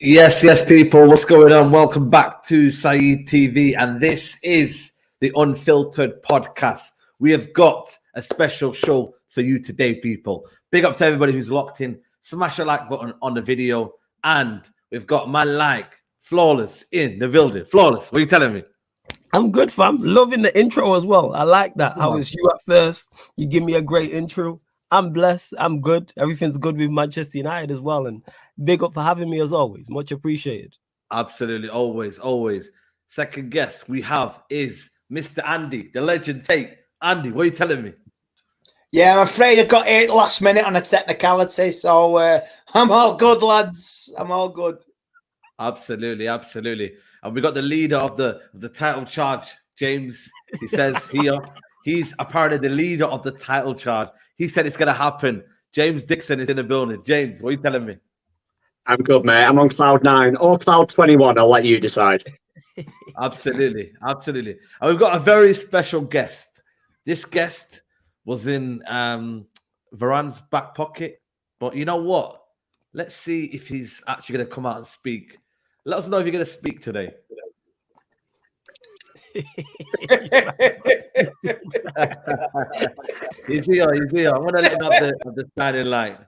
Yes, people. What's going on? Welcome back to Saeed TV, and this is the Unfiltered podcast. We have got a special show for you today, people. Big up to everybody who's locked in. Smash a like button on the video, and we've got my like Flawless in the building. Flawless, what are you telling me? I'm good, fam. Loving the intro as well. I like that. How is you at first? You give me a great intro. I'm blessed. I'm good. Everything's good with Manchester United as well. And big up for having me as always. Much appreciated. Absolutely. Always. Second guest we have is Mr. Andy, the legend Tate. Andy, what are you telling me? Yeah, I'm afraid I got here last minute on a technicality. So I'm all good, lads. I'm all good. Absolutely. And we got the leader of the title charge, James. He says here he's apparently the leader of the title charge. He said it's going to happen. James Dixon is in the building. James, what are you telling me? I'm good, mate. I'm on cloud 9 or cloud 21. I'll let you decide. Absolutely. And we've got a very special guest. This guest was in Varane's back pocket. But you know what? Let's see if he's actually going to come out and speak. Let us know if you're going to speak today. He's here. I'm going to let him have the shining light.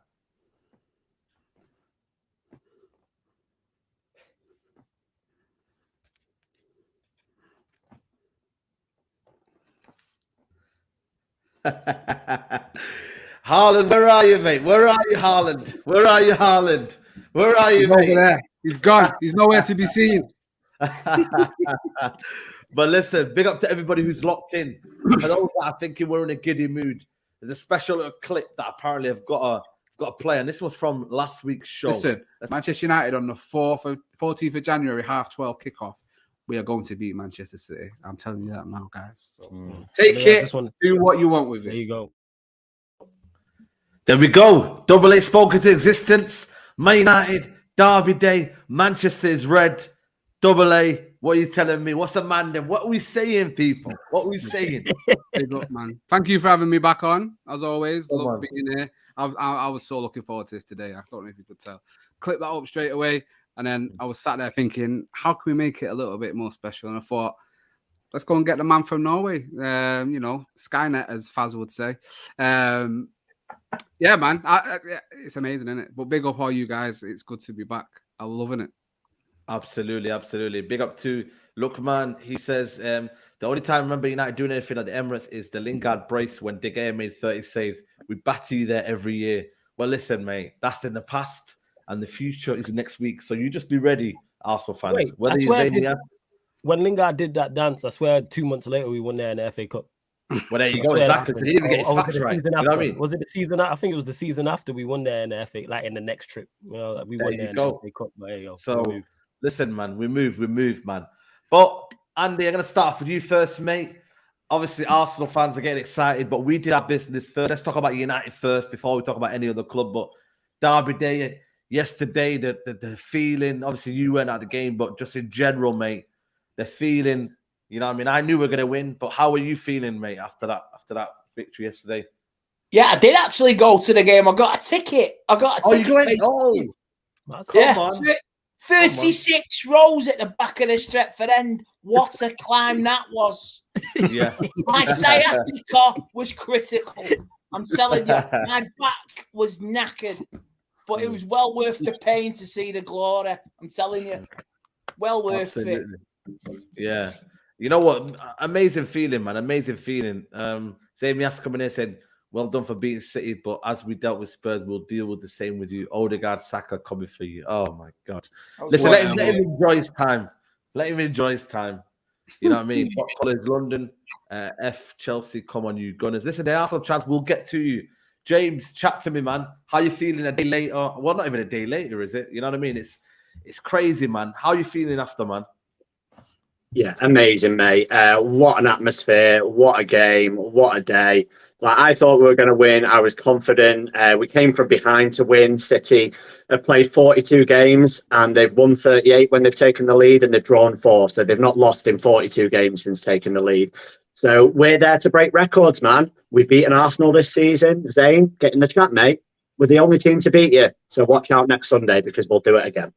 Haaland, where are you, mate? Where are you, Haaland? Where are you, mate? Over there. He's gone. He's nowhere to be seen. But listen, big up to everybody who's locked in. For those that are thinking we're in a giddy mood, there's a special little clip that apparently I've got to play, and this was from last week's show. Listen, Manchester United on the 14th of January, 12:30 kickoff. We are going to beat Manchester City. I'm telling you that now, guys. So take it. Do what you want with it. There you go. There we go. Double A spoke into existence. Man United, Derby Day, Manchester is red. Double A, what are you telling me? What's the man then? What are we saying, people? What are we saying? Big up, man. Thank you for having me back on, as always. Love being here. I was so looking forward to this today. I don't know if you could tell. Clip that up straight away. And then I was sat there thinking, how can we make it a little bit more special? And I thought, let's go and get the man from Norway. Skynet, as Faz would say. Yeah, man. It's amazing, isn't it? But big up all you guys. It's good to be back. I'm loving it. Absolutely. Big up to Lookman. He says, the only time I remember United doing anything at the Emirates is the Lingard brace when De Gea made 30 saves. We batter you there every year. Well, listen, mate, that's in the past. And the future is next week. So you just be ready, Arsenal fans. Wait, when Lingard did that dance, I swear 2 months later we won there in the FA Cup. Well, there you go. Exactly. So he didn't get his facts right. You know what I mean? Was it the season? I think it was the season after we won there in the FA, like in the next trip. We won there in the FA Cup. There you go. So listen, man, we move, man. But Andy, I'm going to start off with you first, mate. Obviously, Arsenal fans are getting excited, but we did our business first. Let's talk about United first before we talk about any other club. But Derby Day yesterday, the feeling, obviously you weren't at the game, but just in general, mate, the feeling, you know what I mean? I knew we were going to win, but how are you feeling, mate, after that victory yesterday? Yeah, I did actually go to the game. I got a ticket. You went? Oh, come on. 36 rows at the back of the Stretford end. What a climb that was. Yeah. My sciatica was critical. I'm telling you, my back was knackered. But it was well worth the pain to see the glory. I'm telling you. Well worth it. Yeah. You know what? Amazing feeling, man. Amazing feeling. Zamias coming in said, well done for beating City, but as we dealt with Spurs, we'll deal with the same with you. Odegaard, Saka coming for you. Oh, my God. Listen, let him enjoy his time. Let him enjoy his time. You know what I mean? College London, F Chelsea, come on, you Gunners. Listen, the Arsenal chance, we'll get to you. James, chat to me, man. How you feeling a day later? Well, not even a day later, is it? You know what I mean? It's crazy, man. How are you feeling after, man? Yeah, amazing, mate. What an atmosphere. What a game. What a day. Like, I thought we were going to win. I was confident. We came from behind to win. City have played 42 games and they've won 38 when they've taken the lead, and they've drawn 4. So they've not lost in 42 games since taking the lead. So we're there to break records, man. We've beaten Arsenal this season. Zane, get in the chat, mate. We're the only team to beat you. So watch out next Sunday because we'll do it again.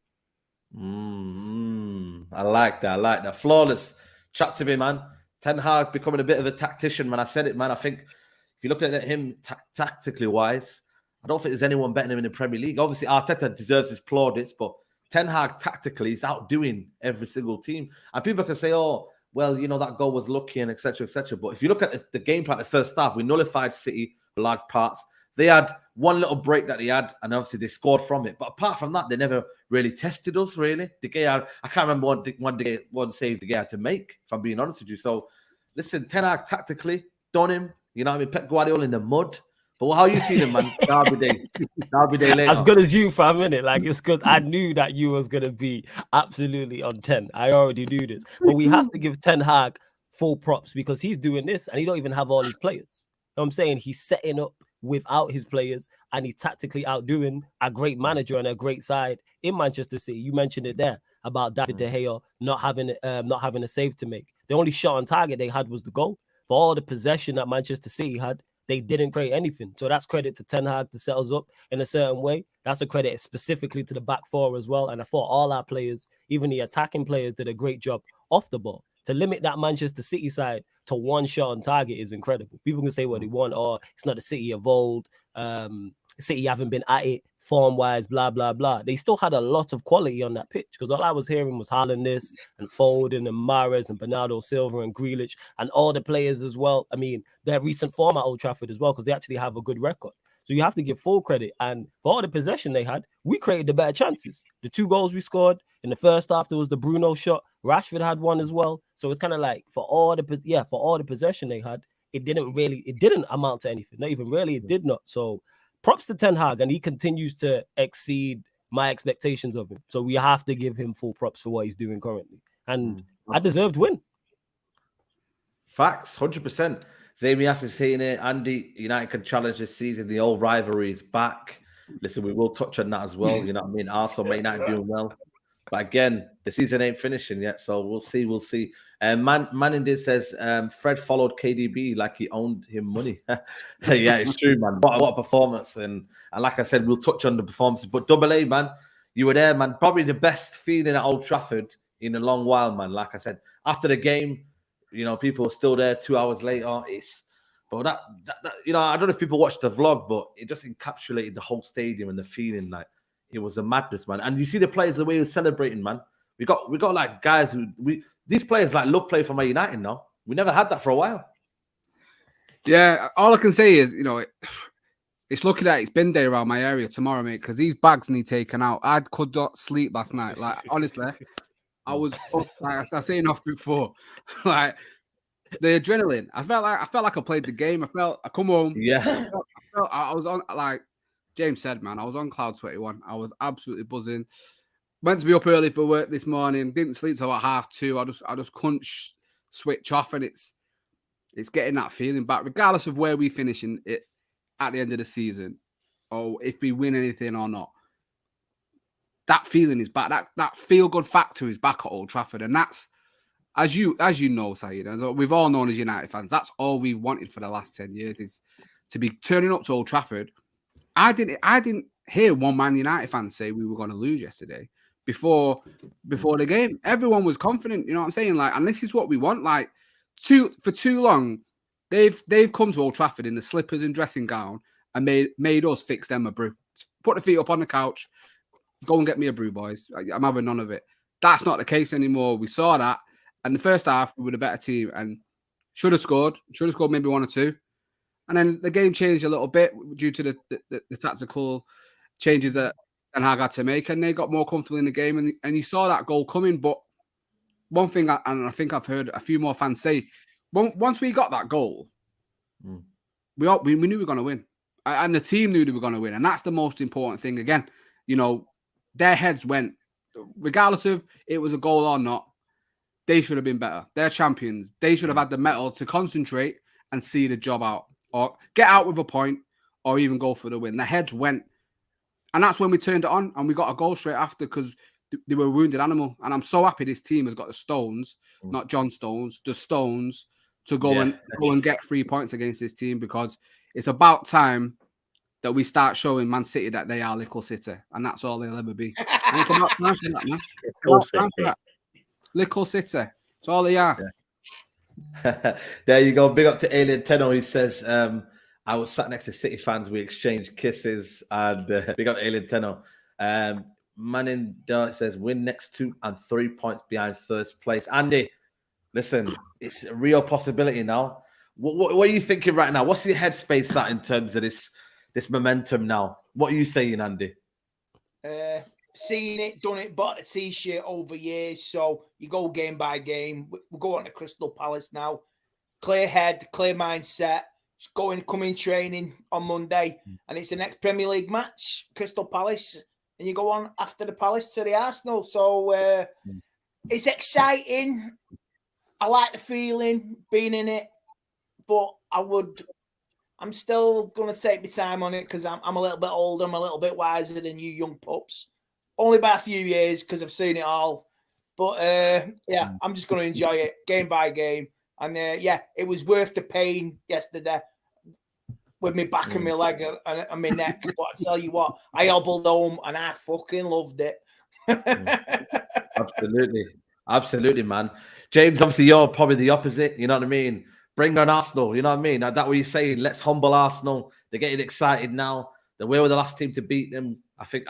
I like that. I like that. Flawless. Chat to me, man. Ten Hag's becoming a bit of a tactician, man. I said it, man. I think if you look at him tactically wise, I don't think there's anyone better than him in the Premier League. Obviously, Arteta deserves his plaudits, but Ten Hag tactically is outdoing every single team. And people can say, oh, well, you know, that goal was lucky and etc., etc. But if you look at the game plan, the first half, we nullified City for large parts. They had one little break that they had, and obviously they scored from it. But apart from that, they never really tested us, really. De Gea, I can't remember one save De Gea had to make, if I'm being honest with you. So, listen, Ten Hag tactically, done him. You know what I mean? Pep Guardiola in the mud. But how are you feeling, man? Derby day later. As good as you, fam, innit? Like, it's good. I knew that you was going to be absolutely on 10. I already knew this. But we have to give Ten Hag full props because he's doing this and he don't even have all his players. You know what I'm saying? He's setting up without his players and he's tactically outdoing a great manager and a great side in Manchester City. You mentioned it there about David De Gea not having a save to make. The only shot on target they had was the goal. For all the possession that Manchester City had, they didn't create anything. So that's credit to Ten Hag to set us up in a certain way. That's a credit specifically to the back four as well. And I thought all our players, even the attacking players, did a great job off the ball. To limit that Manchester City side to one shot on target is incredible. People can say what they want, or it's not the City of old. City haven't been at it form-wise, blah, blah, blah. They still had a lot of quality on that pitch because all I was hearing was Haaland this and Foden and Mahrez and Bernardo Silva and Grealish and all the players as well. I mean, their recent form at Old Trafford as well because they actually have a good record. So you have to give full credit. And for all the possession they had, we created the better chances. The 2 goals we scored in the first half, there was the Bruno shot. Rashford had one as well. So it's kind of like for all the possession they had, it didn't amount to anything. Not even really, it did not. So props to Ten Hag, and he continues to exceed my expectations of him. So we have to give him full props for what he's doing currently. And I deserved win. Facts, 100%. Zamias is saying it. Andy, United can challenge this season. The old rivalry is back. Listen, we will touch on that as well. You know what I mean? Arsenal, United doing well. But again, the season ain't finishing yet. So we'll see. We'll see. Manindin says, Fred followed KDB like he owned him money. Yeah, it's true, man. What a performance. And like I said, we'll touch on the performances. But Double A, man, you were there, man. Probably the best feeling at Old Trafford in a long while, man. Like I said, after the game, you know, people are still there 2 hours later. But that you know, I don't know if people watched the vlog, but it just encapsulated the whole stadium and the feeling. Like it was a madness, man. And you see the players the way they're celebrating, man. We got like guys these players like love play for Man United now. We never had that for a while. Yeah, all I can say is, you know, it's lucky that it's bin day around my area tomorrow, mate, because these bags need taken out. I could not sleep last night. Like honestly, I was like I was saying off before, like the adrenaline. I felt like I played the game. I come home. Yeah, I was on, like James said, man. I was on cloud 21. I was absolutely buzzing. Went to be up early for work this morning. Didn't sleep till about 2:30. I just couldn't switch off, and it's getting that feeling back, regardless of where we finish in it at the end of the season, or if we win anything or not. That feeling is back. That feel good factor is back at Old Trafford, and that's as you know, Saeed, as we've all known as United fans. That's all we've wanted for the last 10 years is to be turning up to Old Trafford. I didn't hear one Man United fan say we were going to lose yesterday before the game. Everyone was confident. You know what I'm saying? Like, and this is what we want. Like, for too long, they've come to Old Trafford in the slippers and dressing gown and made us fix them a brew. Put the feet up on the couch. Go and get me a brew, boys. I'm having none of it. That's not the case anymore. We saw that. And the first half, we were the better team and should have scored maybe 1 or 2. And then the game changed a little bit due to the tactical changes that Ten Hag had to make. And they got more comfortable in the game. And you saw that goal coming. But one thing, and I think I've heard a few more fans say, once we got that goal, we knew we were going to win. And the team knew they were going to win. And that's the most important thing. Again, you know, their heads went, regardless of it was a goal or not, they should have been better. They're champions. They should have had the mettle to concentrate and see the job out or get out with a point or even go for the win. Their heads went. And that's when we turned it on and we got a goal straight after because they were a wounded animal. And I'm so happy this team has got the stones, not John Stones, the stones to go and get 3 points against this team because it's about time that we start showing Man City that they are Little City, and that's all they'll ever be. And it's about time for that, man. Little City. That's all they are. Yeah. There you go. Big up to Alien Tenno. He says, I was sat next to City fans. We exchanged kisses. And big up Alien Tenno. Manning says, win next 2 and 3 points behind first place. Andy, listen, it's a real possibility now. What are you thinking right now? What's your headspace at in terms of this momentum now? What are you saying, Andy? Seen it, done it, bought a t-shirt over years. So you go game by game. We'll go on to Crystal Palace now. Clear head, clear mindset. Coming training on Monday. And it's the next Premier League match, Crystal Palace. And you go on after the Palace to the Arsenal. So it's exciting. I like the feeling, being in it. But I'm still going to take my time on it because I'm a little bit older. I'm a little bit wiser than you young pups. Only by a few years because I've seen it all. But, yeah, I'm just going to enjoy it game by game. And, yeah, it was worth the pain yesterday with my back and my leg and my neck. But I tell you what, I hobbled home and I fucking loved it. Absolutely, man. James, obviously, you're probably the opposite. You know what I mean? Bring on Arsenal. You know what I mean? Now, that's what you're saying. Let's humble Arsenal. They're getting excited now. They were the last team to beat them. I think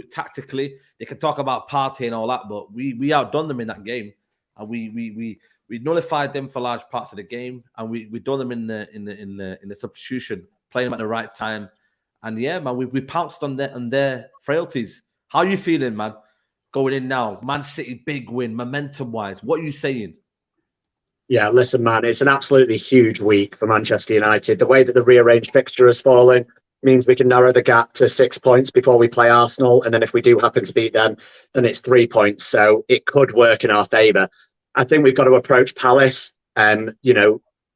tactically, they can talk about party and all that, but we outdone them in that game, and we nullified them for large parts of the game, and we done them in the substitution, playing them at the right time, and yeah, man, we pounced on their frailties. How are you feeling, man? Going in now, Man City, big win, momentum wise. What are you saying? Yeah, listen, man, it's an absolutely huge week for Manchester United. The way that the rearranged fixture has fallen means we can narrow the gap to 6 points before we play Arsenal. And then if we do happen to beat them, then it's 3 points. So it could work in our favour. I think we've got to approach Palace,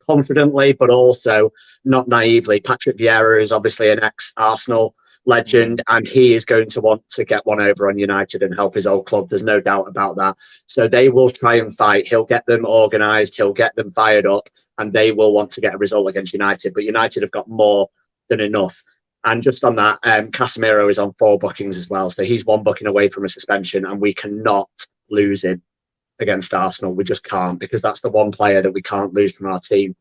confidently, but also not naively. Patrick Vieira is obviously an ex-Arsenal legend, and he is going to want to get one over on United and help his old club. There's no doubt about that. So they will try and fight. He'll get them organised. He'll get them fired up, and they will want to get a result against United. But United have got more than enough. And just on that, Casemiro is on 4 bookings as well. So he's 1 booking away from a suspension, and we cannot lose him against Arsenal. We just can't, because that's the one player that we can't lose from our team.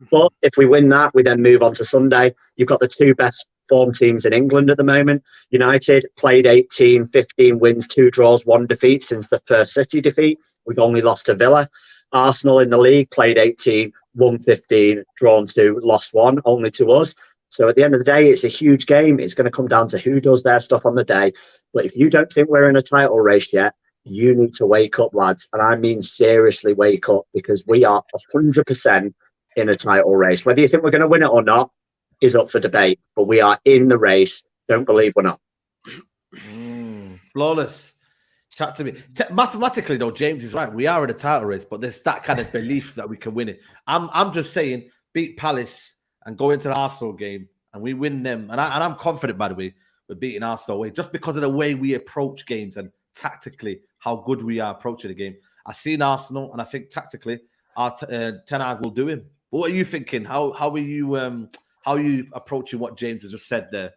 But if we win that, we then move on to Sunday. You've got the 2 best form teams in England at the moment. United played 18, 15 wins, 2 draws, 1 defeat since the first City defeat. We've only lost to Villa. Arsenal in the league played 18, won 15, drawn 2, lost 1, only to us. So at the end of the day, it's a huge game. It's going to come down to who does their stuff on the day. But if you don't think we're in a title race yet, you need to wake up, lads. And I mean seriously wake up, because we are 100% in a title race. Whether you think we're going to win it or not is up for debate. But we are in the race. Don't believe we're not. Flawless. Chat to me. Mathematically, though, James is right. We are in a title race, but there's that kind of belief that we can win it. I'm just saying, beat Palace and go into the Arsenal game and we win them. And I'm confident, by the way, we're beating Arsenal away just because of the way we approach games and tactically how good we are approaching the game. I've seen Arsenal, and I think tactically our Ten Hag will do him. But what are you thinking? How are you approaching what James has just said there?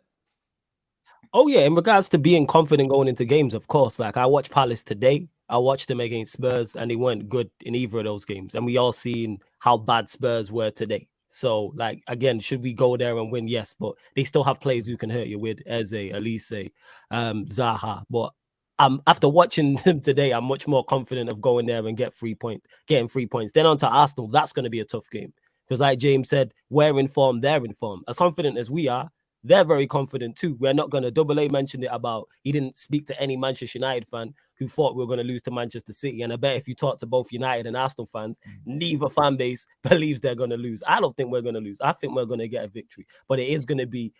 Oh yeah, in regards to being confident going into games, of course. Like, I watched Palace today. I watched them against Spurs, and they weren't good in either of those games. And we all seen how bad Spurs were today. So, like, again, should we go there and win? Yes, but they still have players who can hurt you with Eze, Elise, Zaha. But after watching them today, I'm much more confident of going there and getting 3 points. Then on to Arsenal. That's going to be a tough game. Because like James said, we're in form, they're in form. As confident as we are, they're very confident too. We're not going to, Double A mentioned it about, he didn't speak to any Manchester United fan who thought we were going to lose to Manchester City. And I bet if you talk to both United and Arsenal fans, neither fan base believes they're going to lose. I don't think we're going to lose. I think we're going to get a victory. But it is going to be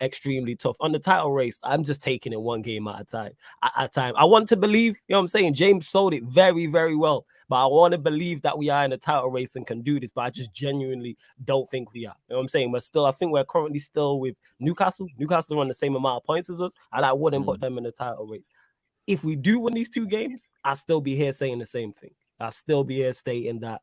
extremely tough. On the title race, I'm just taking it 1 game at a time. I want to believe, you know what I'm saying? James sold it very, very well. But I want to believe that we are in a title race and can do this, but I just genuinely don't think we are. You know what I'm saying? I think we're currently still with Newcastle. Newcastle run the same amount of points as us, and I wouldn't put them in the title race. If we do win these 2 games, I'll still be here saying the same thing. I'll still be here stating that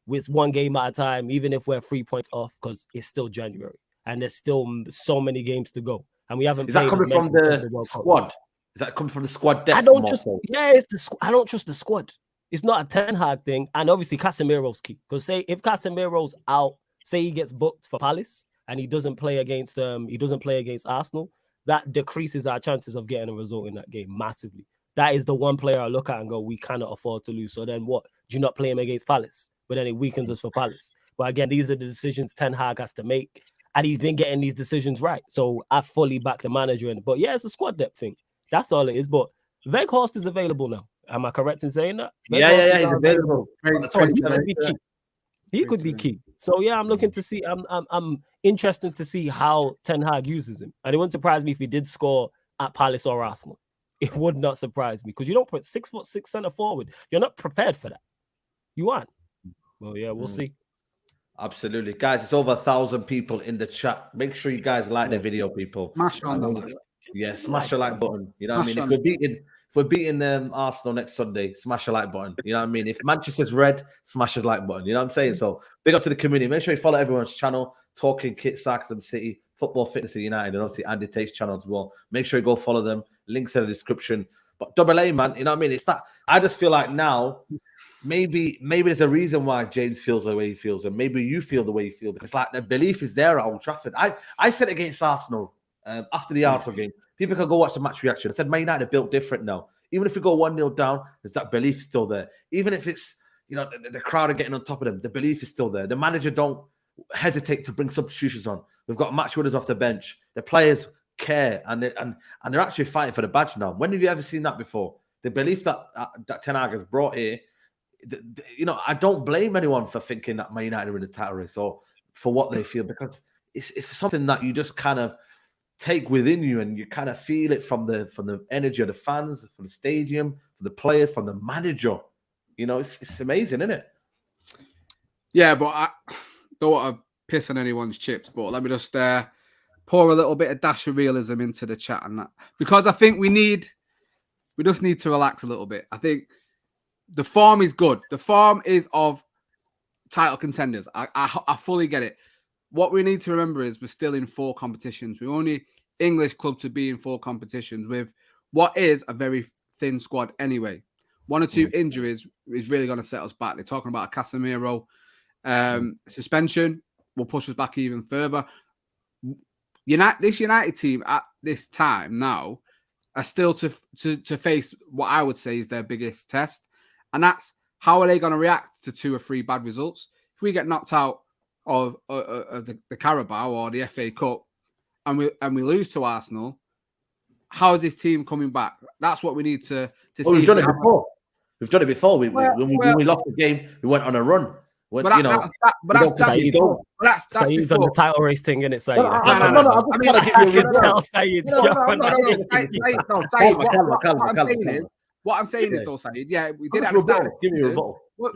with 1 game at a time, even if we're 3 points off, because it's still January. and there's still so many games to go, and we haven't. Is that coming from the World squad? Cup. Is that coming from the squad depth? I don't trust. Yeah, it's the. I don't trust the squad. It's not a Ten Hag thing, and obviously Casemiro's key. Because say if Casemiro's out, say he gets booked for Palace and he doesn't play against Arsenal, that decreases our chances of getting a result in that game massively. That is the one player I look at and go, we cannot afford to lose. So then what? Do you not play him against Palace? But then it weakens us for Palace. But again, these are the decisions Ten Hag has to make, and he's been getting these decisions right. So I fully back the manager in. But yeah, it's a squad depth thing. That's all it is. But Weghorst is available now. Am I correct in saying that? Yeah, he's available. He could be key. So yeah, I'm looking to see. I'm interested to see how Ten Hag uses him, and it wouldn't surprise me if he did score at Palace or Arsenal. It would not surprise me because you don't put 6'6" centre forward. You're not prepared for that. You aren't. Well, yeah, we'll see. Absolutely, guys. It's over 1,000 people in the chat. Make sure you guys like the video, people. Smash on the like. Yeah, smash the like button. You know what I mean? If we're beating Arsenal next Sunday, smash the like button. You know what I mean? If Manchester's red, smash the like button. You know what I'm saying? So big up to the community. Make sure you follow everyone's channel, Talking Kit, Sarcasm City, Football Fitness United, and obviously Andy Tate's channel as well. Make sure you go follow them. Links in the description. But double A, man, you know what I mean? It's that I just feel like now maybe there's a reason why James feels the way he feels, and maybe you feel the way you feel, because like the belief is there at Old Trafford. I said against Arsenal after the Arsenal game. People can go watch the match reaction. I said, Man United are built different now. Even if we go 1-0 down, there's that belief still there. Even if it's, the crowd are getting on top of them, the belief is still there. The manager don't hesitate to bring substitutions on. We've got match winners off the bench. The players care, and they're actually fighting for the badge now. When have you ever seen that before? The belief that Ten Hag has brought here, I don't blame anyone for thinking that Man United are in the title race or for what they feel, because it's something that you just kind of take within you, and you kind of feel it from the energy of the fans, from the stadium, from the players, from the manager. It's amazing, isn't it? Yeah, but I don't want to piss on anyone's chips, but let me just pour a little bit of dash of realism into the chat and that, because I think we just need to relax a little bit. I think the form is good. The form is of title contenders. I fully get it. What we need to remember is we're still in 4 competitions. We're only English club to be in 4 competitions with what is a very thin squad anyway. 1 or 2 injuries is really going to set us back. They're talking about a Casemiro suspension will push us back even further. This United team at this time now are still to face what I would say is their biggest test, and that's how are they going to react to 2 or 3 bad results. If we get knocked out of the Carabao or the FA Cup and we lose to Arsenal, how is this team coming back? That's what we need to see. We've done it before. We've done it before. When we lost the game, we went on a run. That's done the title race thing, innit? Saeed. What I'm saying is, though, Saeed, yeah, we did at the start. We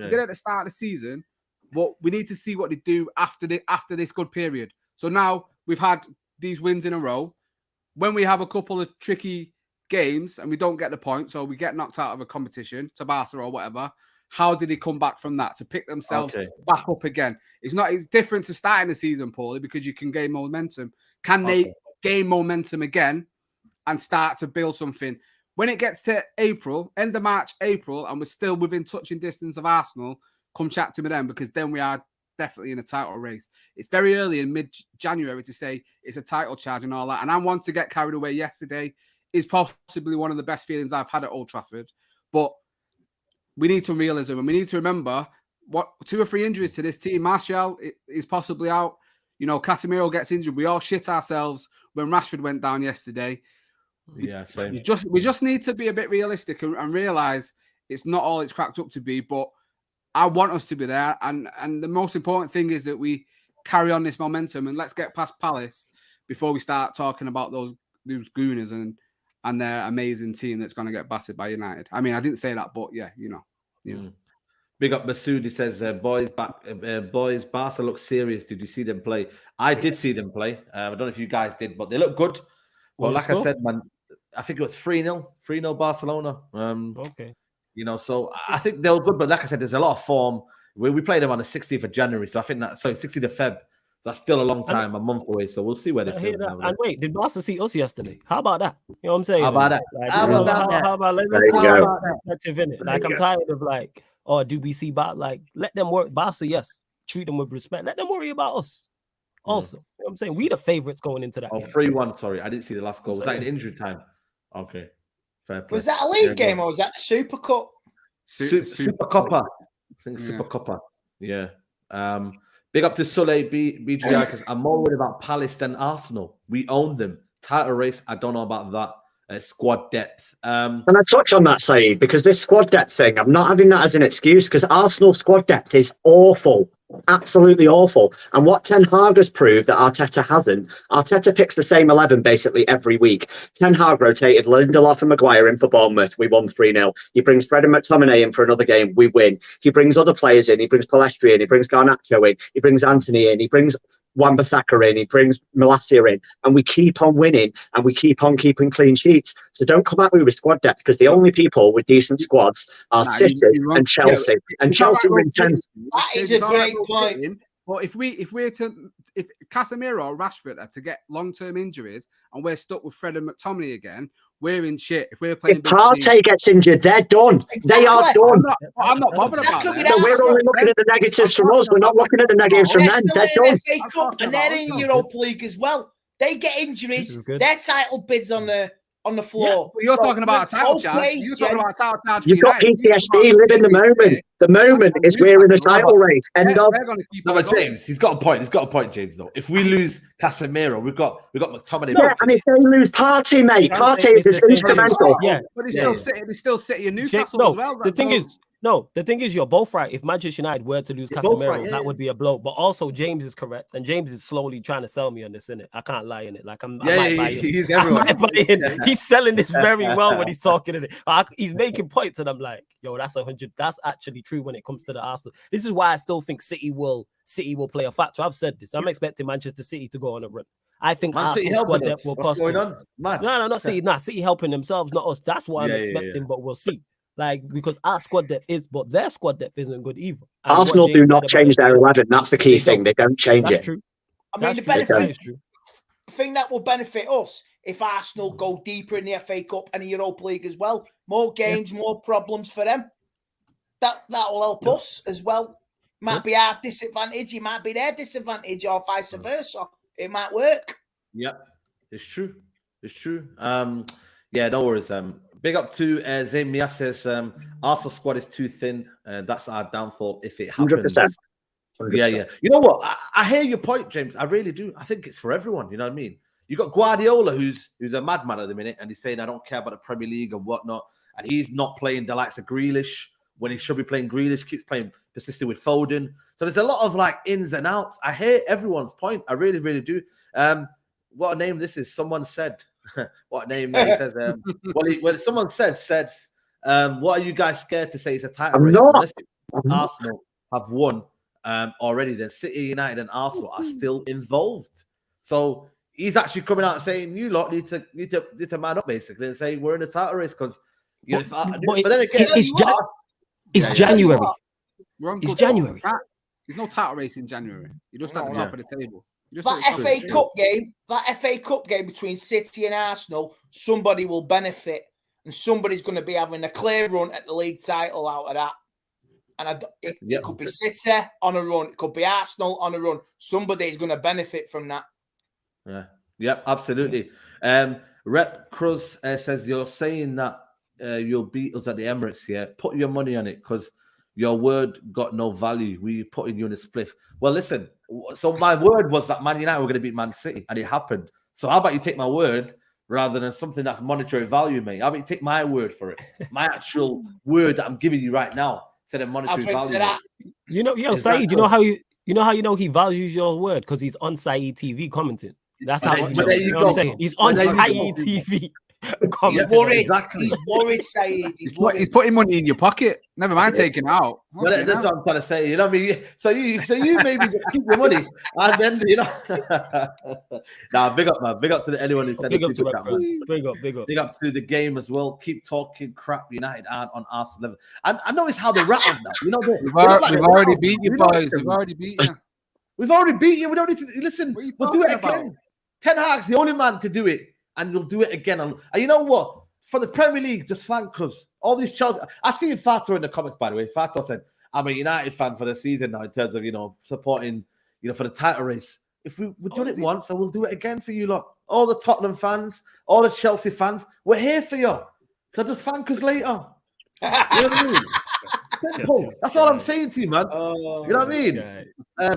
did at the start of the season, but we need to see what they do after this good period. So now we've had these wins in a row. When we have a couple of tricky games and we don't get the points, or we get knocked out of a competition to Barca or whatever, how did they come back from that to pick themselves back up again? It's different to starting the season, Paulie, because you can gain momentum. Can they gain momentum again and start to build something? When it gets to April, end of March, April, and we're still within touching distance of Arsenal, come chat to me then, because then we are definitely in a title race. It's very early in mid-January to say it's a title charge and all that. And I want to get carried away. Yesterday is possibly one of the best feelings I've had at Old Trafford. But we need some realism, and we need to remember what 2 or 3 injuries to this team. Martial is possibly out. Casemiro gets injured. We all shit ourselves when Rashford went down yesterday. Yeah, same. We just need to be a bit realistic and realize it's not all it's cracked up to be. But I want us to be there, and the most important thing is that we carry on this momentum and let's get past Palace before we start talking about those Gooners and their amazing team that's going to get battered by United. I mean, I didn't say that, but yeah, you know. Big up Masood. He says, boys, Barca look serious. Did you see them play? I did see them play. I don't know if you guys did, but they look good. Well, like I said, man, I think it was 3-0 Barcelona. Okay. So I think they were good, but like I said, there's a lot of form. We played them on the 16th of January, so I think 16th of Feb. So that's still a long time, a month away. So we'll see where they feel. And wait, did Barca see us yesterday? How about that? You know what I'm saying? How about that? Like, How about let's There you talk go. about perspective in it. Like, I'm tired of like, oh, do we see Barca? Like, let them work. Barca, yes, treat them with respect. Let them worry about us. Also, you know what I'm saying? We the favorites going into that. Oh, 3-1. Sorry, I didn't see the last goal. Was that in injury time? Okay, fair play. Was that a league game or was that the Super Cup? Super Copper. I think Super Copper. Yeah. Big up to Soleil BGI says, I'm more worried about Palace than Arsenal. We own them. Title race, I don't know about that. Squad depth. Can I touch on that, Saeed? Because this squad depth thing, I'm not having that as an excuse because Arsenal squad depth is awful. Absolutely awful. And what Ten Hag has proved that Arteta hasn't, Arteta picks the same 11 basically every week. Ten Hag rotated Lindelof and Maguire in for Bournemouth. We won 3-0. He brings Fred and McTominay in for another game. We win. He brings other players in. He brings Palestri in. He brings Garnacho in. He brings Anthony in. He brings Wan-Bissaka in, he brings Malacia in, and we keep on winning and we keep on keeping clean sheets. So don't come at me with squad depth because the only people with decent squads are City and Chelsea. And Chelsea are intense. That is a great point. But if Casemiro or Rashford are to get long-term injuries and we're stuck with Fred and McTominay again, we're in shit. If we're playing, if Partey gets injured, they're done. Exactly. They are done. I'm not bothered about that. So we're only looking at the negatives from us. We're not looking at the negatives from them. They're done. FA Cup and they're in Europa League as well. They get injuries. Their title bids on the floor. Yeah, but you're talking about a title charge. You're talking about a title charge. You've got PTSD. Live in the moment. The moment is we're in a title race. End of. No, but James, he's got a point. He's got a point, James. Though, if we lose Casemiro, we've got McTominay. Yeah, and if they lose Partey, mate, Partey is just instrumental. Yeah, but he's still City and Newcastle as well. The thing is, you're both right. If Manchester United were to lose Casemiro, that would be a blow. But also, James is correct, and James is slowly trying to sell me on this, innit? I can't lie in it. Like I might buy in. He's everyone. He's selling this very well when he's talking in it. He's making points, and I'm like, yo, that's 100. That's actually true when it comes to the Arsenal. This is why I still think City will play a factor. I've said this. I'm expecting Manchester City to go on a run. I think Arsenal squad depth will cost them. No, not City. Not City helping themselves, not us. That's what I'm expecting, but we'll see. Like, because our squad depth but their squad depth isn't good either. And Arsenal do not change their 11. That's the key thing. They don't change it. True. I mean, the benefit is true. The thing that will benefit us if Arsenal go deeper in the FA Cup and the Europa League as well. More games, more problems for them. That will help us as well. Might be our disadvantage. It might be their disadvantage, or vice versa. It might work. Yep, it's true. It's true. Yeah, no worries. Big up to Zayn Mia says Arsenal squad is too thin. That's our downfall if it happens. 100%. Yeah. You know what? I hear your point, James. I really do. I think it's for everyone. You know what I mean? You got Guardiola, who's a madman at the minute, and he's saying I don't care about the Premier League and whatnot, and he's not playing the likes of Grealish when he should be playing Grealish. Keeps playing persisting with Foden. So there's a lot of like ins and outs. I hear everyone's point. I really, really do. What a name this is. Someone said. What name? He says. Someone says. What are you guys scared to say? It's a title race. Unless Arsenal have won already, then City, United, and Arsenal are still involved. So he's actually coming out and saying, "You lot need to man up, basically, and say we're in a title race." Because but then again, it's January. It's January. There's no title race in January. You're just at the top of the table. That FA Cup game between City and Arsenal, somebody will benefit, and somebody's going to be having a clear run at the league title out of that. And it could be City on a run, it could be Arsenal on a run. Somebody's going to benefit from that. Yeah. Yep. Absolutely. Rep Cruz says you're saying that you'll beat us at the Emirates here. Put your money on it because your word got no value. We putting you in a spliff. Well, listen. So my word was that Man United were going to beat Man City, and it happened. So how about you take my word rather than something that's monetary value, mate? How about you take my word for it? My actual word that I'm giving you right now instead of monetary value. You know, Saeed. You know how he values your word because he's on Saeed TV commenting. That's how you know what I'm saying. He's on Saeed TV. He's worried. Exactly. He's worried, Saeed. He's putting money in your pocket. Never mind taking it out. Well, that's what I'm trying to say. You know what I mean? So you maybe keep your money, and then big up, man. Big up to anyone who said big up to the game as well. Keep talking crap. United aren't on Arsenal level. And I notice how they rattled now. You know, we've already beat you, boys. We've already beat you. We've already beat you. We don't need to listen. We'll do it again. About? Ten Hag's the only man to do it, and we'll do it again. And you know what? For the Premier League, just thank us. All these Chelsea. I see Fato in the comments, by the way. Fato said, "I'm a United fan for the season now in terms of supporting for the title race. If we've done it once, and we'll do it again for you lot. All the Tottenham fans, all the Chelsea fans, we're here for you. So just thank us later." You know what I mean? Simple. That's all I'm saying to you, man. You know what I mean?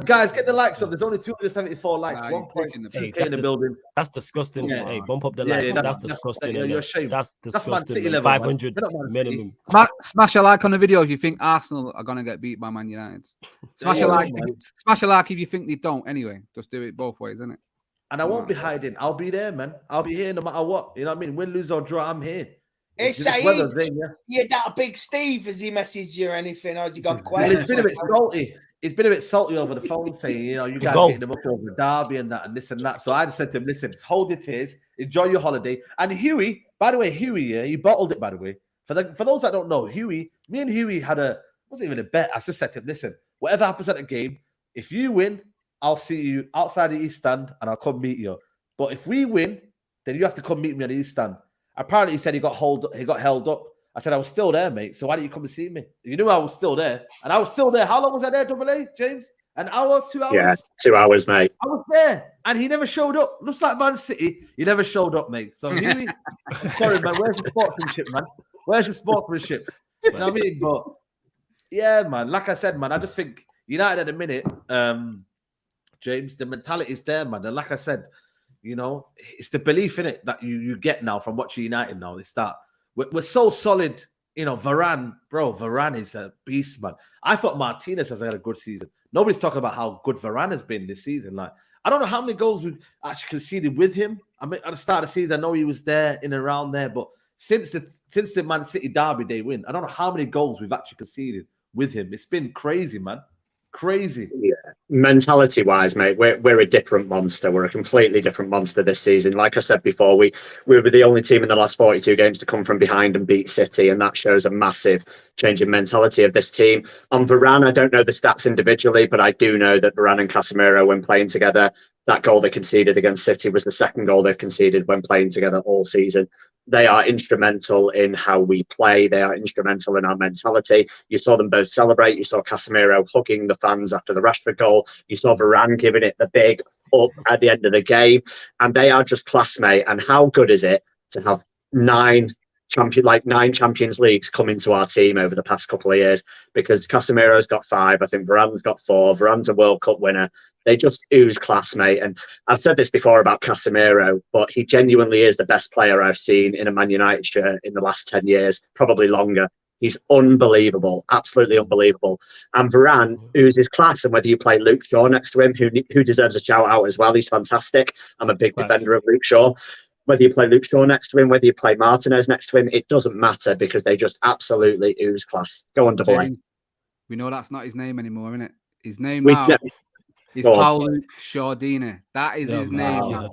Guys, get the likes up. There's only 274 likes. 1.2K in the building. That's disgusting. Yeah. Hey, bump up the likes. That's disgusting. You're ashamed. That's disgusting. Level, 500 minimum. Smash a like on the video if you think Arsenal are gonna get beat by Man United. Smash a like. Smash a like if you think they don't. Anyway, just do it both ways, innit? And I won't be hiding. I'll be there, man. I'll be here no matter what. You know what I mean? Win, lose or draw, I'm here. Hey, Saeed, you that big Steve, has he messaged you or anything? Or has he got quiet? Well, it's been a bit salty. It's been a bit salty over the phone saying, you guys getting them up over Derby and that and this and that. So I just said to him, listen, just hold it is, enjoy your holiday. And Huey, by the way, he bottled it, by the way. For those that don't know, me and Huey wasn't even a bet. I just said to him, listen, whatever happens at the game, if you win, I'll see you outside the East Stand and I'll come meet you. But if we win, then you have to come meet me at the East Stand. Apparently, he said he got held up. I said, I was still there, mate. So why didn't you come and see me? You knew I was still there. And I was still there. How long was I there, Double A, James? An hour, 2 hours? Yeah, 2 hours, mate. I was there. And he never showed up. Looks like Man City. He never showed up, mate. So, Huey, I'm sorry, man. Where's the sportsmanship, man? Where's the sportsmanship? You know what I mean? But, yeah, man. Like I said, man, I just think United at the minute, James, the mentality is there, man. And like I said, it's the belief in it that you get now from watching United now. It's that we're so solid. Varane is a beast, man. I thought Martinez has had a good season. Nobody's talking about how good Varane has been this season. Like, I don't know how many goals we've actually conceded with him. I mean, at the start of the season, I know he was there in and around there, but since the Man City derby they win, I don't know how many goals we've actually conceded with him. It's been crazy, man. Crazy. Yeah. Mentality wise, mate, we're a different monster. We're a completely different monster this season. Like I said before, we were the only team in the last 42 games to come from behind and beat City, and that shows a massive change in mentality of this team. On Varane, I don't know the stats individually, but I do know that Varane and Casemiro, when playing together, that goal they conceded against City was the second goal they've conceded when playing together all season. They are instrumental in how we play. They are instrumental in our mentality. You saw them both celebrate. You saw Casemiro hugging the fans after the Rashford goal. You saw Varane giving it the big up at the end of the game. And they are just class, mate. And how good is it to have nine Champions Leagues come into our team over the past couple of years? Because Casemiro's got 5, I think Varane's got 4. Varane's a World Cup winner. They just ooze class, mate. And I've said this before about Casemiro, but he genuinely is the best player I've seen in a Man United shirt in the last 10 years, probably longer. He's unbelievable, absolutely unbelievable. And Varane oozes class. And whether you play Luke Shaw next to him, who deserves a shout out as well, he's fantastic. I'm a big defender of Luke Shaw. Whether you play Luke Shaw next to him, whether you play Martinez next to him, it doesn't matter because they just absolutely ooze class. Go on, Double A. We know that's not his name anymore, isn't it? His name now is Paolo Shardina. That is his name.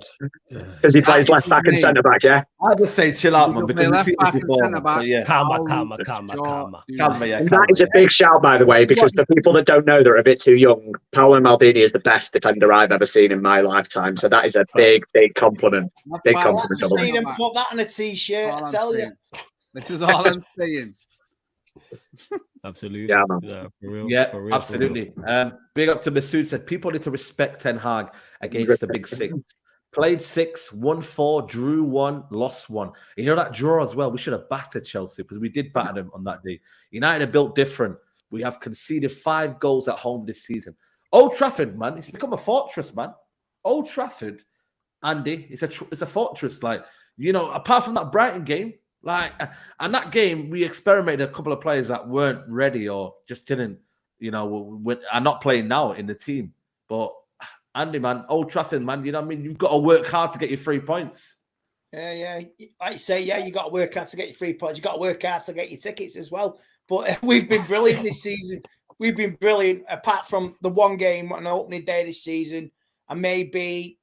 Because he plays left back and centre back, yeah? I just say chill out, man. Because left back and centre back. Yeah. Calma. That is a big shout, by the way, because for people that don't know, they're a bit too young. Paolo Maldini is the best defender I've ever seen in my lifetime. So that is a big compliment. Big compliment. I've seen him put that on a t-shirt, I tell you. This is all I'm saying. Absolutely. Yeah, man. Yeah, for real. Yeah, for real, absolutely. For real. Big up to Masood said people need to respect Ten Hag against the Big Six. Played 6, won 4, drew 1, lost 1. You know that draw as well. We should have battered Chelsea because we did batter them on that day. United are built different. We have conceded 5 goals at home this season. Old Trafford, man, it's become a fortress, man. Old Trafford, Andy, it's a fortress. Like, apart from that Brighton game, and that game, we experimented a couple of players that weren't ready or just didn't, are not playing now in the team. But Andy, man, Old Trafford, man, you know what I mean? You've got to work hard to get your 3 points. Yeah. Like you say, you got to work hard to get your 3 points. You got to work hard to get your tickets as well. But we've been brilliant this season. We've been brilliant, apart from the one game on the opening day this season, and maybe,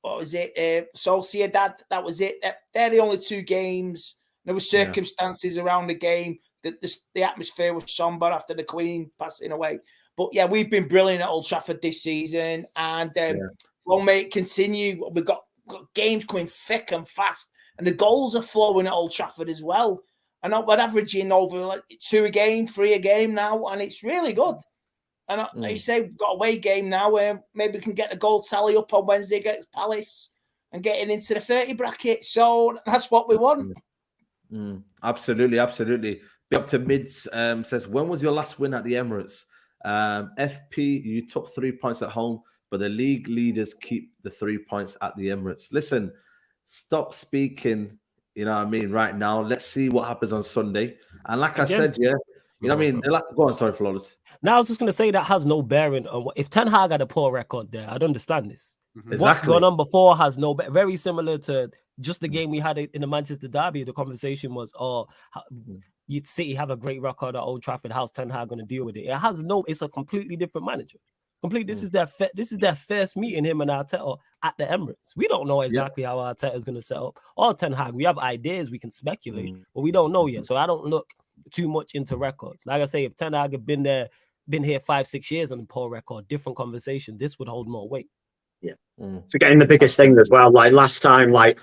Sociedad, that was it. They're the only 2 games. There were circumstances around the game that the atmosphere was somber after the Queen passing away. But yeah, we've been brilliant at Old Trafford this season, and long may it continue. We've got games coming thick and fast, and the goals are flowing at Old Trafford as well. And we're averaging over like 2 a game, 3 a game now, and it's really good. And like you say, we've got a away game now where maybe we can get the goal tally up on Wednesday against Palace and getting into the 30 bracket. So that's what we want. Absolutely, absolutely. Be up to mids says, when was your last win at the Emirates? FP, you took 3 points at home, but the league leaders keep the 3 points at the Emirates. Listen, stop speaking, you know what I mean, right now. Let's see what happens on Sunday. And like I said, you know what I mean? Go on, sorry, Flawless. Now, I was just going to say that has no bearing on what, if Ten Hag had a poor record there, I'd understand this. Exactly. What's gone on before has no, very similar to just the game we had in the Manchester derby. The conversation was, you'd City have a great record at Old Trafford. How's Ten Hag going to deal with it? It has no, it's a completely different manager. This is their first meeting, him and Arteta at the Emirates. We don't know exactly how Arteta is going to set up. Or Ten Hag, we have ideas, we can speculate, but we don't know yet. So I don't look too much into records. Like I say, if Ten Hag had been here 5-6 years on a poor record, different conversation, this would hold more weight. Yeah. Forgetting the biggest thing as well, last time I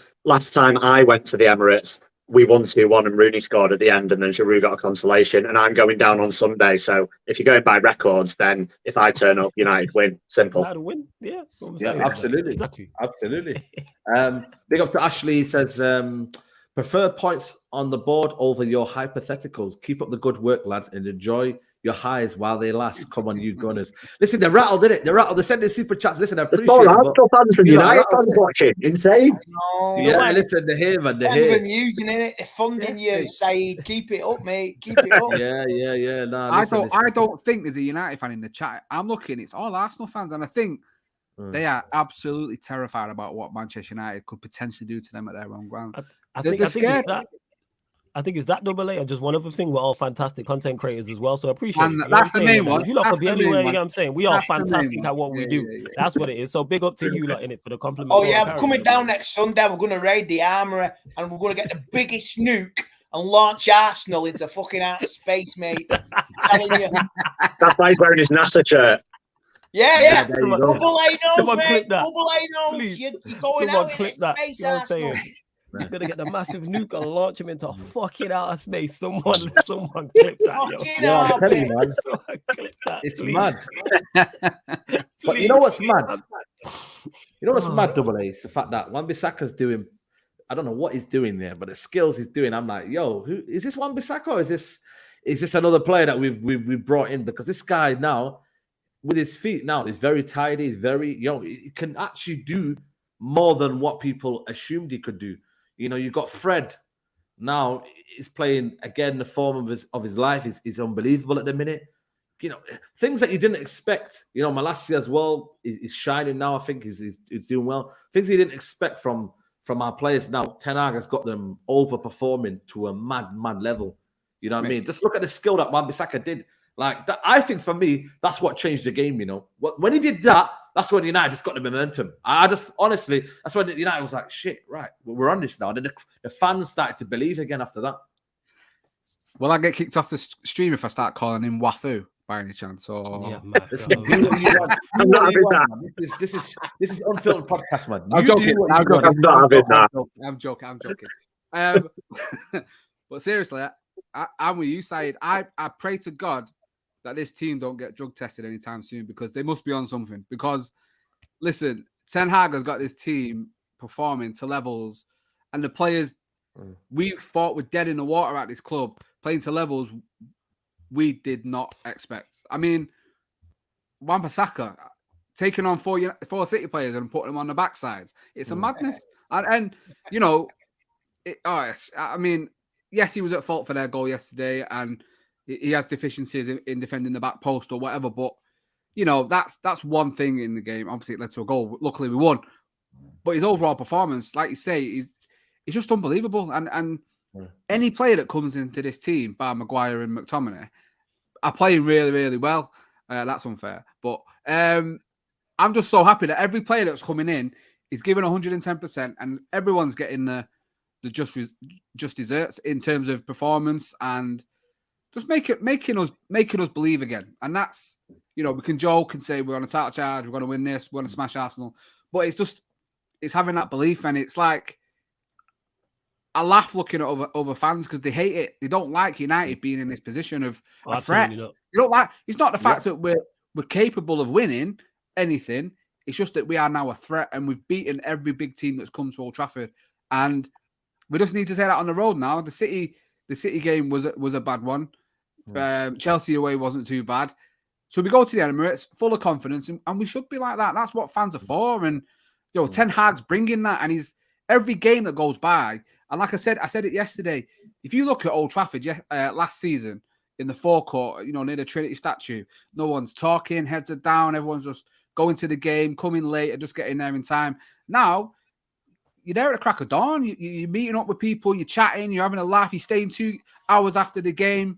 went to the Emirates, we won 2-1 and Rooney scored at the end, and then Giroud got a consolation, and I'm going down on Sunday. So if you're going by records, then if I turn up, United win. Simple. United win. Yeah, absolutely. Exactly. Absolutely. Big up to Ashley. He says, prefer points on the board over your hypotheticals. Keep up the good work, lads, and enjoy your highs while they last. Come on, you Gunners. Listen, they rattled, didn't it? They rattled. They sent the super chats. Listen, I appreciate it. There's fans from United fans watching. Insane. Listen, they're here, man. They're here. They're using it. They're funding you, Saeed. Keep it up, mate. Keep it up. Yeah. No, I don't think there's a United fan in the chat. I'm looking. It's all Arsenal fans, and I think they are absolutely terrified about what Manchester United could potentially do to them at their own ground. They're scared. I think it's that double A. And just one other thing, we're all fantastic content creators as well. So I appreciate it. That's the main one. You lot could be anywhere, you know what I'm saying? We are fantastic at what we do. Yeah. That's what it is. So big up to you lot in it for the compliment. Oh, yeah, I'm coming down next Sunday. We're going to raid the Armoury and we're going to get the biggest nuke and launch Arsenal into fucking outer space, mate. I'm telling you. That's why he's wearing his NASA shirt. Yeah. Double A knows, mate. Double A knows. Please. You're going out into space, you know Arsenal. You're gonna get the massive nuke and launch him into fucking outer space. Someone clip that. I'm telling you, man. Clip that. It's please. mad. But you know what's mad? You know what's mad, Double A? It's the fact that Wan-Bissaka's doing, I don't know what he's doing there, but the skills he's doing, I'm like, yo, who is this Wan-Bissaka, or is this another player that we've brought in? Because this guy now, with his feet now, is very tidy, he's very, he can actually do more than what people assumed he could do. You know, you've got Fred now. He's playing again the form of his life. Is unbelievable at the minute. You know, things that you didn't expect. You know, Malacia as well is shining now. I think he's doing well. Things you didn't expect from our players now. Ten Hag has got them overperforming to a mad level. You know what I mean? Just look at the skill that Wan-Bissaka did. Like that, I think for me, that's what changed the game. You know, when he did that. That's when United just got the momentum. I just, honestly, that's when United was like, shit, right, we're on this now. And then the fans started to believe again after that. Will I get kicked off the stream if I start calling him Wathu by any chance? Or yeah, I'm not having that. This is Unfiltered podcast, man. I'm joking. I'm joking. But seriously, I'm with you, Saeed. I pray to God that this team don't get drug tested anytime soon, because they must be on something. Because, listen, Ten Hag has got this team performing to levels, and the players we thought were dead in the water at this club playing to levels we did not expect. I mean, Wan-Bissaka taking on four City players and putting them on the backside. It's a madness. And you know, I mean, yes, he was at fault for their goal yesterday, and he has deficiencies in defending the back post or whatever, but you know, that's one thing in the game. Obviously, it led to a goal. Luckily, we won. But his overall performance, like you say, is just unbelievable. And any player that comes into this team, bar Maguire and McTominay, are playing really, really well. That's unfair. But I'm just so happy that every player that's coming in is giving 110%, and everyone's getting the just desserts in terms of performance and just making us believe again. And that's, you know, we can joke and say we're on a title charge, we're going to win this, we're going to smash Arsenal, but it's having that belief. And it's like, I laugh looking at other fans because they hate it. They don't like United being in this position of a threat. You don't like. It's not the fact that we're capable of winning anything. It's just that we are now a threat, and we've beaten every big team that's come to Old Trafford, and we just need to say that on the road now. The City game was a bad one. Chelsea away wasn't too bad. So we go to the Emirates full of confidence, and we should be like that. That's what fans are for. And Ten Hag's bringing that, and he's every game that goes by. And like I said it yesterday. If you look at Old Trafford last season in the forecourt, you know, near the Trinity statue, no one's talking, heads are down, everyone's just going to the game, coming late, and just getting there in time. Now, you're there at the crack of dawn. You're meeting up with people, you're chatting, you're having a laugh, you're staying 2 hours after the game.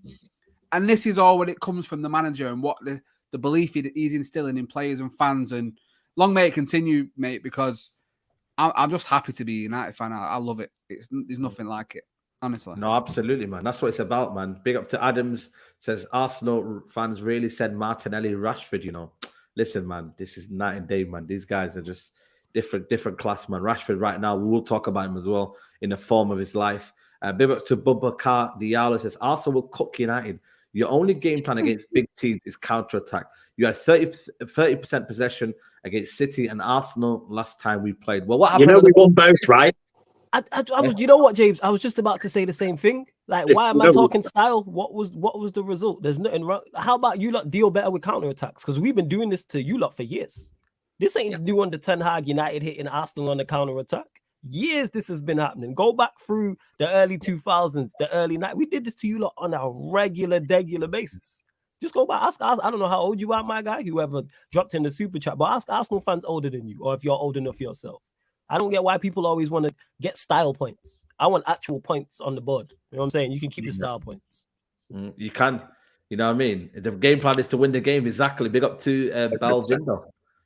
And this is all when it comes from the manager and what the belief he's instilling in players and fans. And long may it continue, mate, because I'm just happy to be a United fan. I love it. There's nothing like it, honestly. No, absolutely, man. That's what it's about, man. Big up to Adams. Says Arsenal fans really said Martinelli, Rashford, you know. Listen, man, this is night and day, man. These guys are just different class, man. Rashford right now, we will talk about him as well in the form of his life. Big up to Bubba Diallo says Arsenal will cook United. Your only game plan against big teams is counter-attack. You had 30% possession against City and Arsenal last time we played. Well, what happened? You know, we won both, right? I was, you know what, James? I was just about to say the same thing. Like, why am I talking style? What was the result? There's nothing wrong. How about you lot deal better with counter-attacks? Because we've been doing this to you lot for years. This ain't new under Ten Hag, United hitting Arsenal on the counter-attack. Years this has been happening. Go back through the early 2000s, the early 90s. We did this to you lot on a regular basis. Just go back. Ask us. I don't know how old you are, my guy, whoever dropped in the super chat, but ask Arsenal fans older than you, or if you're old enough yourself. I don't get why people always want to get style points. I want actual points on the board. You know what I'm saying? You can keep the style points. You can. You know what I mean? The game plan is to win the game. Exactly. Big up to Balvindo.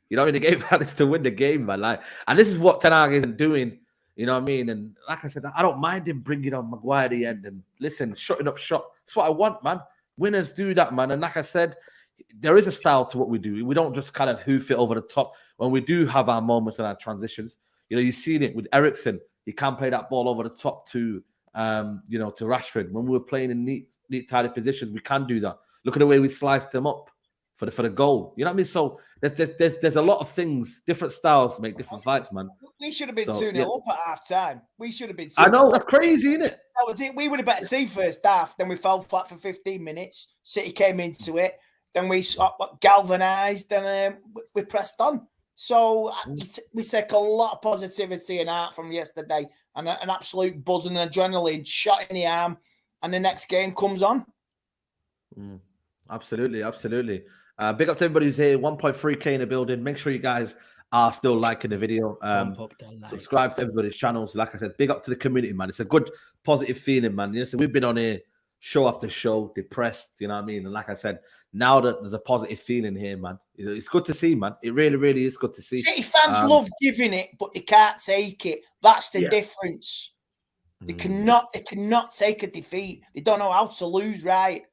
You know, the game plan is to win the game, man. Like, and this is what Ten Hag isn't doing. You know what I mean? And like I said, I don't mind him bringing on Maguire at the end and listen, shutting up shop. That's what I want, man. Winners do that, man. And like I said, there is a style to what we do. We don't just kind of hoof it over the top. When we do have our moments and our transitions, you know, you've seen it with Eriksen. He can play that ball over the top to, you know, to Rashford. When we were playing in neat, tidy positions, we can do that. Look at the way we sliced him up for the goal. You know what I mean? So there's a lot of things, different styles to make different fights, man. We should have been 2-0 up at half time. We should have been 2-0. I know, that's crazy, isn't it? That was it. We would have better team first half. Then we fell flat for 15 minutes. City came into it. Then we galvanised and we pressed on. So we take a lot of positivity and art from yesterday and an absolute buzz and adrenaline shot in the arm. And the next game comes on. Absolutely. Big up to everybody who's here. 1.3K in the building. Make sure you guys are still liking the video. Subscribe to everybody's channels. Like I said, big up to the community, man. It's a good, positive feeling, man. You know, so we've been on here show after show, depressed, you know what I mean? And like I said, now that there's a positive feeling here, man, it's good to see, man. It really, really is good to see. City fans love giving it, but they can't take it. That's the difference. They cannot take a defeat. They don't know how to lose right.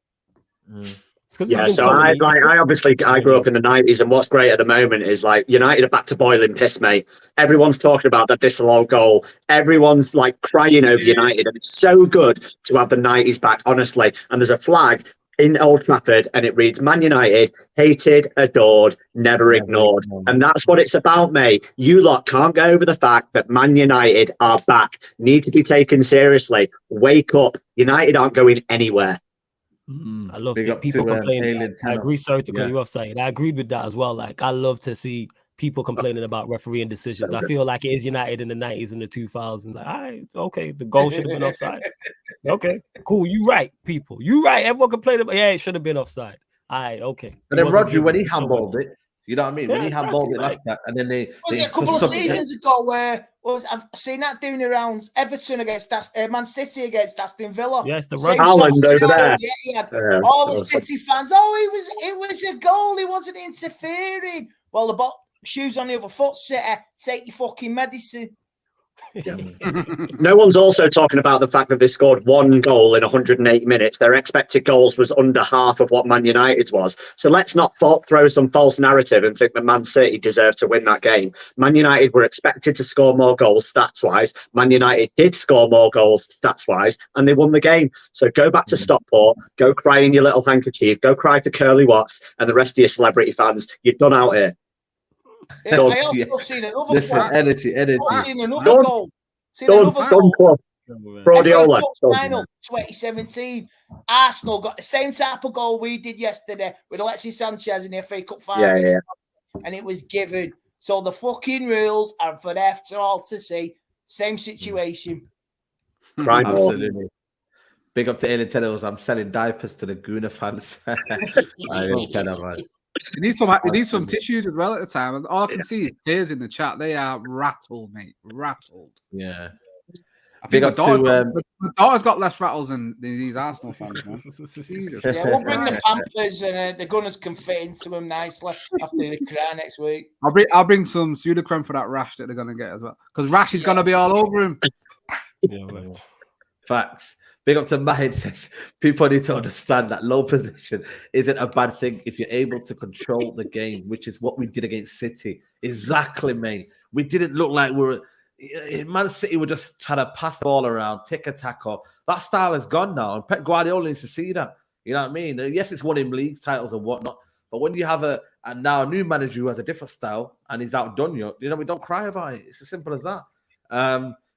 Yeah, so I grew up in the 90s, and what's great at the moment is like United are back to boiling piss, mate. Everyone's talking about that disallowed goal. Everyone's like crying over United, and it's so good to have the 90s back, honestly. And there's a flag in Old Trafford, and it reads Man United, hated, adored, never ignored. And that's what it's about, mate. You lot can't go over the fact that Man United are back, need to be taken seriously. Wake up. United aren't going anywhere. I love people complaining. I agree. Sorry to cut you off, Saeed. I agreed with that as well. Like, I love to see people complaining about refereeing decisions. I feel like it is United in the 90s and the 2000s. Like, all right, okay, the goal should have been offside. Okay, cool. You right, people. You right. Everyone complained about, it should have been offside. All right, okay. And then Rodri, when he handballed it, you know what I mean? When he handballed it last time, and then they a couple of seasons ago where I've seen that doing the rounds. Everton against Man City against Aston Villa. Yes, the Haaland over there. Yeah, all the City fans. Oh, it was a goal. He wasn't interfering. Well, the shoes on the other foot, City. Take your fucking medicine. No one's also talking about the fact that they scored 1 goal in 108 minutes. Their expected goals was under half of what Man United's was. So let's not throw some false narrative and think that Man City deserved to win that game. Man United were expected to score more goals stats-wise. Man United did score more goals stats-wise, and they won the game. So go back to Stockport, go cry in your little handkerchief, go cry to Curly Watts and the rest of your celebrity fans. You're done out here. I also seen another energy. I've seen another goal. Done club. Brodiola. 2017. Arsenal got the same type of goal we did yesterday with Alexis Sanchez in the FA Cup final. Yeah. And it was given. So the fucking rules are for all to see. Same situation. Absolutely. Big up to Aileen Tedros. I'm selling diapers to the Gooner fans. You need some tissues as well at the time. All I can see is tears in the chat. They are rattled, mate. Rattled. Yeah. I think my daughter's got less rattles than these Arsenal fans, man. Yeah, we'll bring the Pampers and the Gunners can fit into them nicely after the cry next week. I'll bring some Sudocrem for that rash that they're gonna get as well. Because rash is gonna be all over him. Facts. Big up to Mahid says, people need to understand that low position isn't a bad thing if you're able to control the game, which is what we did against City. Exactly, mate. We didn't look like we were... Man City were just trying to pass the ball around, tick-a-tack. That style is gone now, and Pep Guardiola needs to see that. You know what I mean? Yes, it's won him leagues, titles and whatnot, but when you have a new manager who has a different style and he's outdone you, we don't cry about it. It's as simple as that.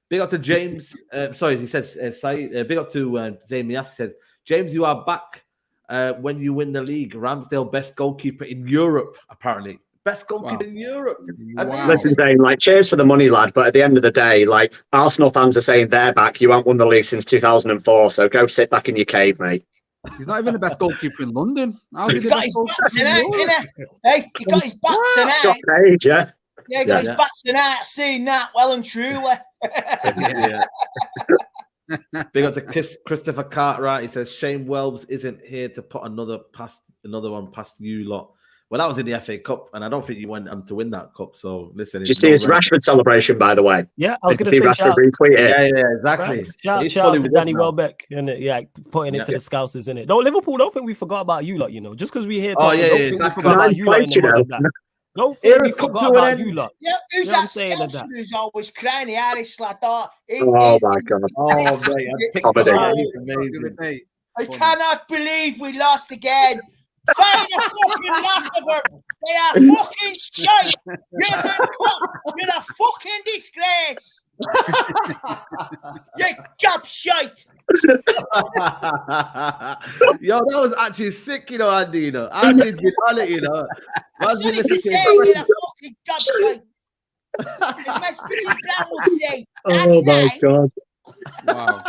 Big up to James. He says, big up to Zamias. He says, James, you are back when you win the league. Ramsdale, best goalkeeper in Europe, apparently. Best goalkeeper in Europe. Wow. Listen, Zane, cheers for the money, lad. But at the end of the day, Arsenal fans are saying they're back. You haven't won the league since 2004, so go sit back in your cave, mate. He's not even the best goalkeeper in London. He's got his back tonight, innit? Hey, he got his back tonight. Page, yeah. Yeah, he got his back tonight. Seeing that well and truly. Big up to Christopher Cartwright. He says Shane Welbs isn't here to put another one past you lot. Well, that was in the FA Cup, and I don't think you went to win that cup. So listen, did you see his Rashford celebration, by the way? Yeah, I was going to say Rashford retweet it. Yeah, exactly. Shout out to Danny Welbeck and putting it to the Scousers, in it. No, Liverpool, don't think we forgot about you lot. Just because we're here. Exactly. Don't think we forgot about you lot. Yeah, who's that Scouser who's always crying? The Irish lad. Oh my God! I cannot believe we lost again. Find a fucking laugh of them. They are fucking shite. You're a fucking disgrace. You gob shite. Yo, that was actually sick, Andy. Andy's been on it, That's what he's saying. You're a fucking gob shite. As my Mrs. Brown would say. Oh my God. Wow.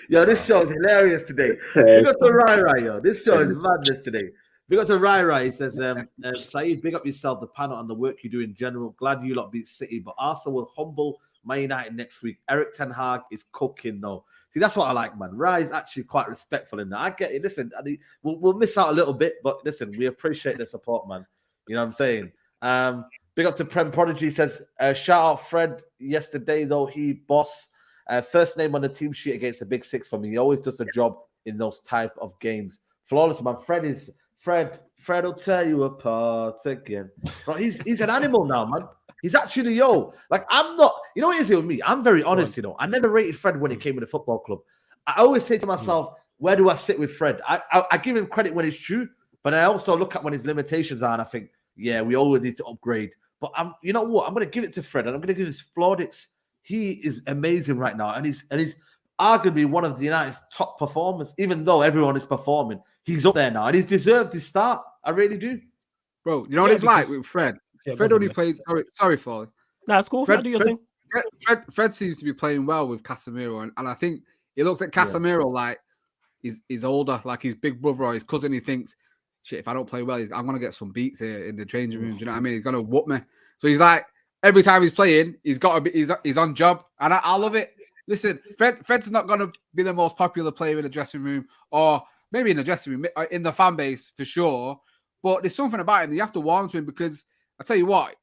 Yo, this show is hilarious today. We got to Rai, yo. This show is madness today. We got to Rai. He says, Saeed, big up yourself, the panel, and the work you do in general. Glad you lot beat City, but Arsenal will humble Man United next week. Eric Ten Hag is cooking, though. See, that's what I like, man. Rai is actually quite respectful in that. I get it. Listen, we'll miss out a little bit, but listen, we appreciate the support, man. You know what I'm saying? Big up to Prem Prodigy. Says, shout out Fred yesterday, though. He boss. First name on the team sheet against the Big Six for me. He always does a job in those type of games. Flawless, man. Fred will tear you apart again. Bro, he's an animal now, man. He's actually, I'm not, what it is with me? I'm very honest, I never rated Fred when he came in the football club. I always say to myself, where do I sit with Fred? I give him credit when it's true, but I also look at when his limitations are and I think, yeah, we always need to upgrade. But you know what? I'm going to give it to Fred and I'm going to give his plaudits. He is amazing right now, and he's arguably one of the United's top performers. Even though everyone is performing, he's up there now, and he's deserved his start. I really do, bro. You know what it's like with Fred. Fred only plays. Sorry, Flo. Nah, it's cool. Fred, do your thing. Fred seems to be playing well with Casemiro, and I think he looks at Casemiro like he's older, like his big brother or his cousin. He thinks, shit, if I don't play well, I'm gonna get some beats here in the changing room. Do you know what I mean? He's gonna whoop me. So he's like. Every time he's playing, he's on job, and I love it. Listen, Fred's not going to be the most popular player in the dressing room, or maybe in the dressing room, in the fan base for sure. But there's something about him that you have to warm to him because I tell you what,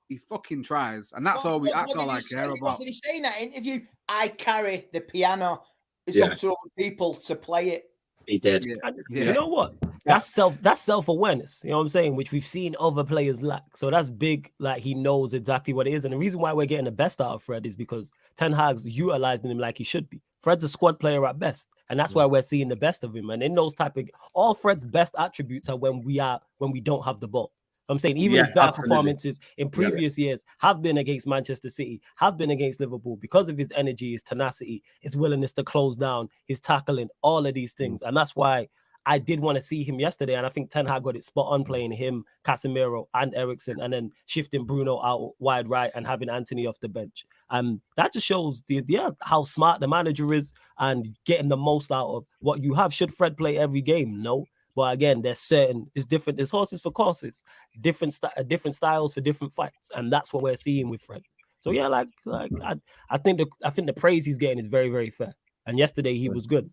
he fucking tries, and that's all I care about. What did he say in that interview? I carry the piano. It's Yeah. up to other people to play it. He did. Yeah. You know what? That's self-awareness, you know what I'm saying, which we've seen other players lack. So that's big, like he knows exactly what it is. And the reason why we're getting the best out of Fred is because Ten Hag's utilizing him like he should be. Fred's a squad player at best, and that's why we're seeing the best of him. And in those type of all Fred's best attributes are when we don't have the ball. I'm saying even his better performances in previous years have been against Manchester City, have been against Liverpool because of his energy, his tenacity, his willingness to close down, his tackling, all of these things. And that's why I did want to see him yesterday. And I think Ten Hag got it spot on, playing him, Casemiro and Eriksen, and then shifting Bruno out wide right and having Anthony off the bench. That just shows how smart the manager is and getting the most out of what you have. Should Fred play every game? No. But again, it's different. There's horses for courses, different styles for different fights, and that's what we're seeing with Fred. So yeah, I think the praise he's getting is very, very fair. And yesterday he was good.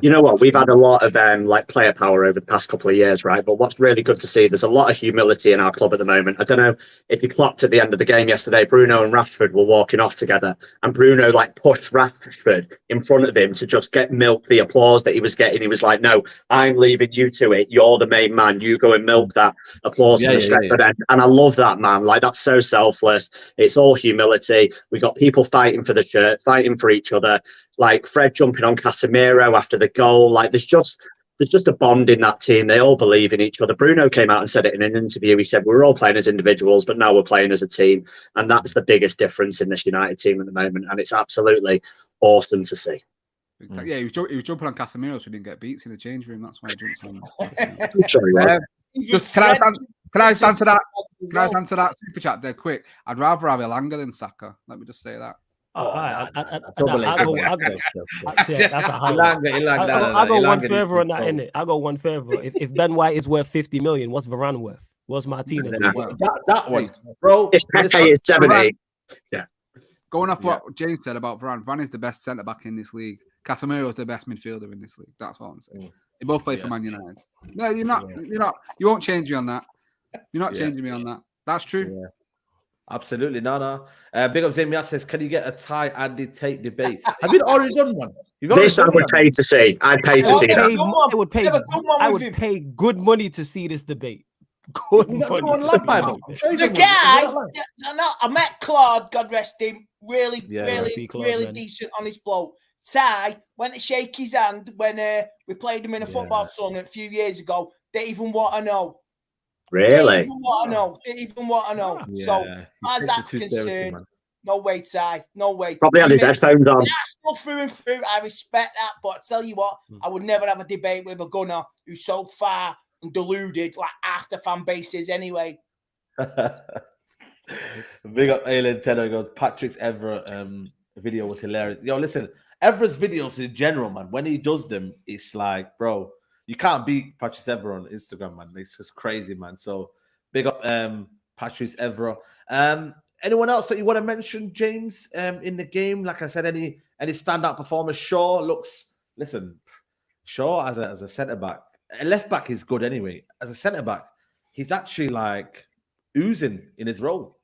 You know what? We've had a lot of player power over the past couple of years, right? But what's really good to see, there's a lot of humility in our club at the moment. I don't know if you clocked at the end of the game yesterday, Bruno and Rashford were walking off together, and Bruno pushed Rashford in front of him to just get milk the applause that he was getting. He was like, "No, I'm leaving you to it. You're the main man. You go and milk that applause." And I love that, man. That's so selfless. It's all humility. We got people fighting for the shirt, fighting for each other. Fred jumping on Casemiro after the goal. There's just a bond in that team. They all believe in each other. Bruno came out and said it in an interview. He said, we're all playing as individuals, but now we're playing as a team. And that's the biggest difference in this United team at the moment. And it's absolutely awesome to see. Yeah, he was jumping on Casemiro so he didn't get beats in the change room. That's why he jumps on. I'm sure he was. Can I just answer that? Can I just answer that super chat there quick? I'd rather have Elanga than Saka. Let me just say that. I'll go one further on that, innit? I'll go one further. If Ben White is worth 50 million, what's Varane worth? What's Martinez worth? That one, bro. If Pepe is 70, yeah. Going off what James said about Varane, Varane is the best centre back in this league. Casemiro is the best midfielder in this league. That's what I'm saying. They both play for Man United. No, you're not. You won't change me on that. You're not changing me on that. That's true. Yeah. Absolutely, no. Big up Zamias says, can you get a Thai Andy Tate debate? Have you already done one? This I would pay to see. I'd pay to see that. I would pay good money to see this debate. Good money. The guy, I met Claude, God rest him, really decent on his bloke. Ty went to shake his hand when we played him in a football tournament a few years ago. They even want to know. Really? They even want to know. Yeah. So, as that's concerned, no way, Ty. No way. Probably had his headphones on. That's still through and through. I respect that. But I tell you what, I would never have a debate with a gunner who's so far and deluded, like half the fan base is anyway. Big up Aylin Taylor goes, Patrick's Evra video was hilarious. Yo, listen, Evra's videos in general, man, when he does them, it's like, bro, you can't beat Patrice Evra on Instagram, man. It's just crazy, man. So big up Patrice Evra. Anyone else that you want to mention, James, in the game? Like I said, any standout performers? Shaw as a centre-back. A left-back is good anyway. As a centre-back, he's actually oozing in his role.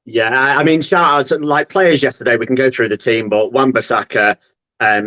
Yeah, I mean, shout out to players yesterday. We can go through the team, but Wan-Bissaka,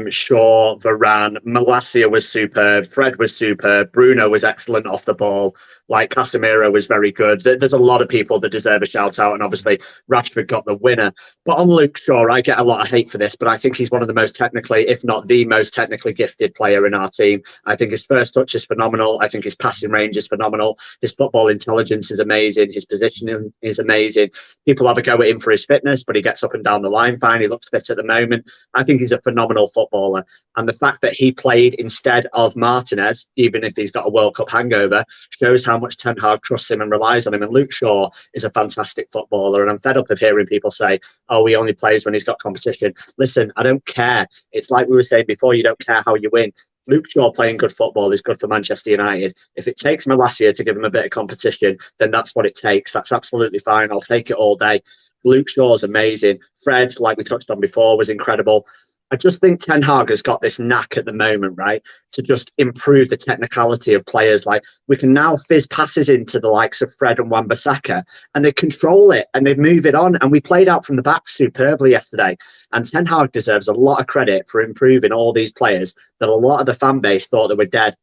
Shaw, Varane, Malacia was superb, Fred was superb, Bruno was excellent off the ball, Casemiro was very good. There's a lot of people that deserve a shout out, and obviously Rashford got the winner. But on Luke Shaw, I get a lot of hate for this, but I think he's one of the most technically, if not the most technically gifted player in our team. I think his first touch is phenomenal. I think his passing range is phenomenal. His football intelligence is amazing. His positioning is amazing. People have a go at him for his fitness, but he gets up and down the line fine. He looks fit at the moment. I think he's a phenomenal footballer. And the fact that he played instead of Martinez, even if he's got a World Cup hangover, shows how much Ten Hag trusts him and relies on him. And Luke Shaw is a fantastic footballer. And I'm fed up of hearing people say, oh, he only plays when he's got competition. Listen, I don't care. It's like we were saying before, you don't care how you win. Luke Shaw playing good football is good for Manchester United. If it takes Malacia to give him a bit of competition, then that's what it takes. That's absolutely fine. I'll take it all day. Luke Shaw's amazing. Fred, like we touched on before, was incredible. I just think Ten Hag has got this knack at the moment, right, to just improve the technicality of players. Like, we can now fizz passes into the likes of Fred and Wan-Bissaka, and they control it and they move it on. And we played out from the back superbly yesterday. And Ten Hag deserves a lot of credit for improving all these players that a lot of the fan base thought they were dead.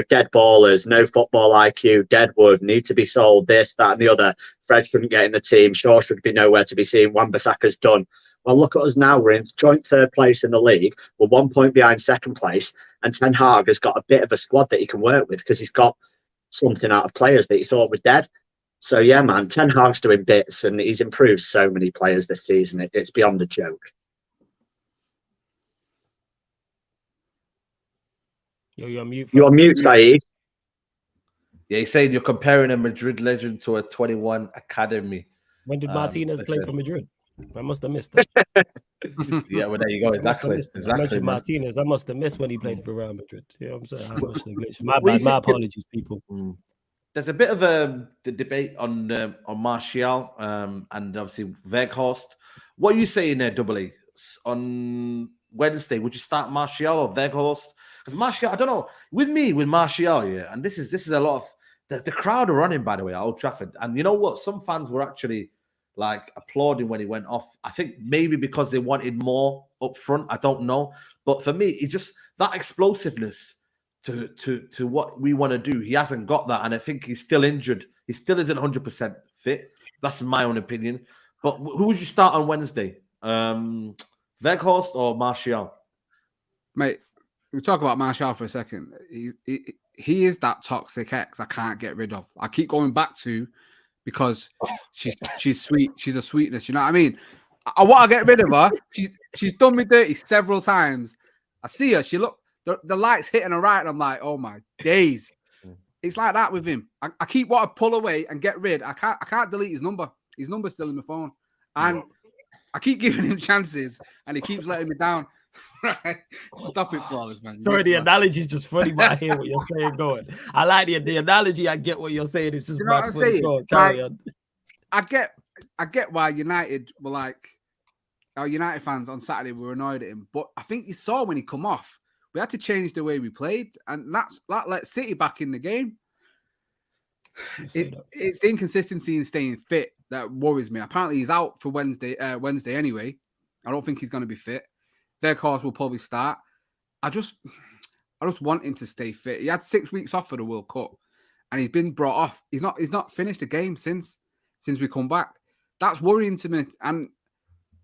Dead ballers, no football IQ, deadwood, need to be sold, this, that, and the other. Fred shouldn't get in the team. Shaw should be nowhere to be seen. Wan-Bissaka's done. Well, look at us now. We're in joint third place in the league. We're 1 point behind second place. And Ten Hag has got a bit of a squad that he can work with because he's got something out of players that he thought were dead. So, yeah, man, Ten Hag's doing bits and he's improved so many players this season. It's beyond a joke. You're on mute. You're on mute, Saeed. Yeah, he's saying you're comparing a Madrid legend to a 21 academy. When did Martinez play for Madrid? I must have missed it. Yeah, well, there you go. Exactly. I mentioned Martinez. I must have missed when he played for Real Madrid. You know what I'm saying? I must have glitched. My bad. My apologies, people. There's a bit of the debate on Martial and obviously Weghorst. What are you saying there, Double A? On Wednesday, would you start Martial or Weghorst? Because Martial, I don't know. With Martial, yeah, and this is a lot of the crowd are running, by the way, at Old Trafford. And you know what? Some fans were actually like applauding when he went off. I think maybe because they wanted more up front. I don't know. But for me, it just that explosiveness to what we want to do. He hasn't got that. And I think he's still injured. He still isn't 100% fit. That's my own opinion. But who would you start on Wednesday? Weghorst or Martial? Mate, we talk about Martial for a second. He is that toxic ex I can't get rid of. I keep going back to because she's sweet. She's a sweetness. You know what I mean? I want to get rid of her. She's done me dirty several times. I see her. She look the light's hitting her right, and I'm like, oh my days. It's like that with him. I keep wanting to pull away and get rid. I can't delete his number. His number's still in my phone, and I keep giving him chances, and he keeps letting me down. Right? Stop it, Flawless, man. Sorry, the analogy is just funny, but I hear what you're saying. Going, I like the analogy. I get what you're saying. It's just mad funny. Carry on. I get why United were like our United fans on Saturday were annoyed at him, but I think you saw when he come off, we had to change the way we played, and that let City back in the game. It's the inconsistency in staying fit that worries me. Apparently, he's out for Wednesday anyway. I don't think he's going to be fit. Weghorst will probably start. I just want him to stay fit. He had 6 weeks off for the World Cup, and he's been brought off. He's not finished a game since we come back. That's worrying to me. And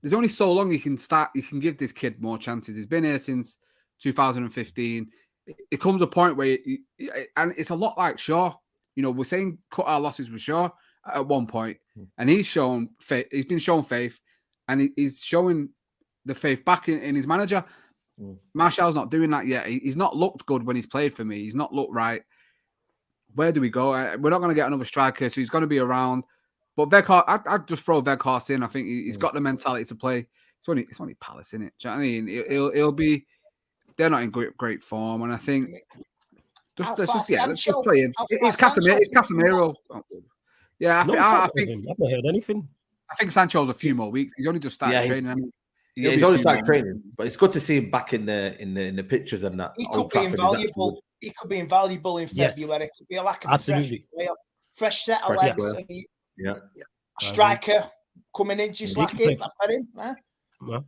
there's only so long you can start. You can give this kid more chances. He's been here since 2015. It comes a point where, and it's a lot like Shaw. You know, we're saying cut our losses with Shaw at one point, and he's shown faith. He's been shown faith, and he's showing the faith back in his manager. Martial's not doing that yet. He's not looked good when he's played for me. He's not looked right. Where do we go? We're not going to get another striker, so he's going to be around. But Weghorst, I'd just throw Weghorst in. I think he's got the mentality to play. It's only Palace, isn't it? Do you know what I mean? It'll be. They're not in great form, and I think let's just play him. It's Casemiro. Yeah, I think I've not heard anything. I think Sancho's a few more weeks. He's only just started training. He's only started training, but it's good to see him back in the pictures and that. He could be invaluable. He could be invaluable in February. It could be a lack of fresh set of legs. Yeah. Striker coming in just like him. I've had him. Well,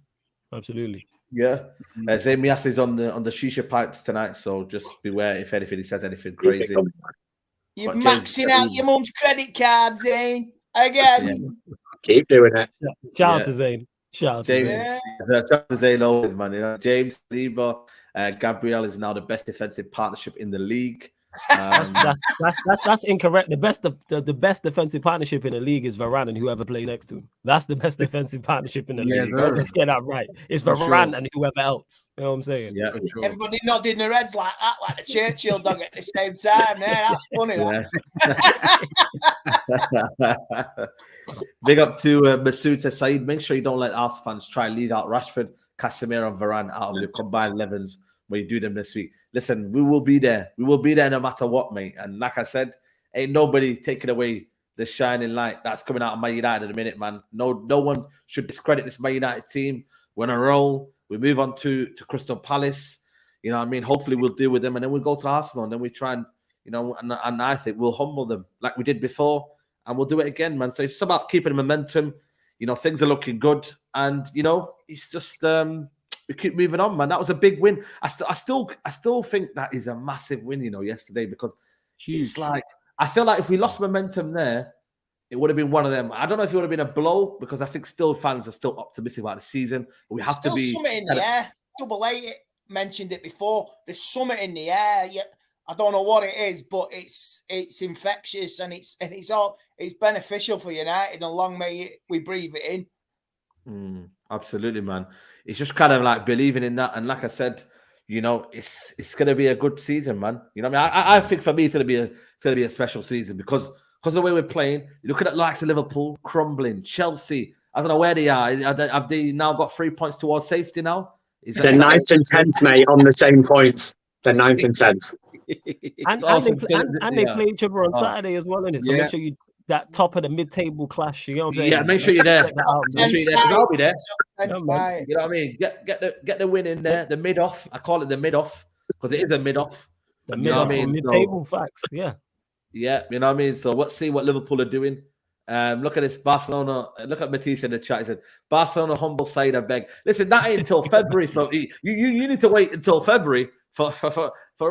absolutely. Yeah. Zemias is on the shisha pipes tonight, so just beware if anything he says anything crazy. You're maxing out your mum's credit card, Zane. Again. Yeah. Keep doing it. Shout out to Zane. Shout out to James. Shout out to Zane always, man. You know, James, Saliba, Gabriel is now the best defensive partnership in the league. That's incorrect. The best defensive partnership in the league is Varane and whoever plays next to him. That's the best defensive partnership in the league. Let's get that right. It's Varane and whoever else. You know what I'm saying? Yeah, sure. Everybody nodding their heads like that, like the Churchill dog at the same time. Yeah, that's funny. Yeah. Big up to Masood says, Saeed, make sure you don't let Arsenal fans try and lead out Rashford, Casemiro, and Varane out of your combined 11s when you do them this week. Listen, we will be there. We will be there no matter what, mate. And like I said, ain't nobody taking away the shining light that's coming out of Man United in a minute, man. No one should discredit this Man United team. We're on a roll. We move on to Crystal Palace. You know what I mean? Hopefully we'll deal with them, and then we'll go to Arsenal, and then we try and, you know, and I think we'll humble them like we did before, and we'll do it again, man. So it's about keeping momentum. You know, things are looking good, and you know, it's just we keep moving on, man. That was a big win. I still think that is a massive win, you know, yesterday, because it's like, I feel like if we lost momentum there, it would have been one of them. I don't know if it would have been a blow, because I think still fans are still optimistic about the season. But we have still to be something in the air. Double A mentioned it before. There's something in the air. Yeah, I don't know what it is, but it's infectious, and it's beneficial for United. And long may we breathe it in. Absolutely, man. It's just kind of like believing in that, and like I said, you know, it's going to be a good season, man. You know what I mean? I think for me it's going to be a special season because of the way we're playing. You look at the likes of Liverpool crumbling, Chelsea. I don't know where they are. Have they now got 3 points towards safety now? They're 9th and 10th, mate, on the same points. They're 9th and 10th. And they play each other on Saturday as well, innit? So make sure you that top of the mid-table clash. You know what I'm saying? Yeah, make sure you're there. Make sure you're there, because I'll be there. You know what I mean? Get the win in there. The mid-off. I call it the mid-off because it is a mid-off. The mid-off, mid-table facts. Yeah. Yeah, you know what I mean? So let's see what Liverpool are doing. Look at this, Barcelona. Look at Matisse in the chat. He said, Barcelona humble side, I beg. Listen, that ain't until February. So you need to wait until February for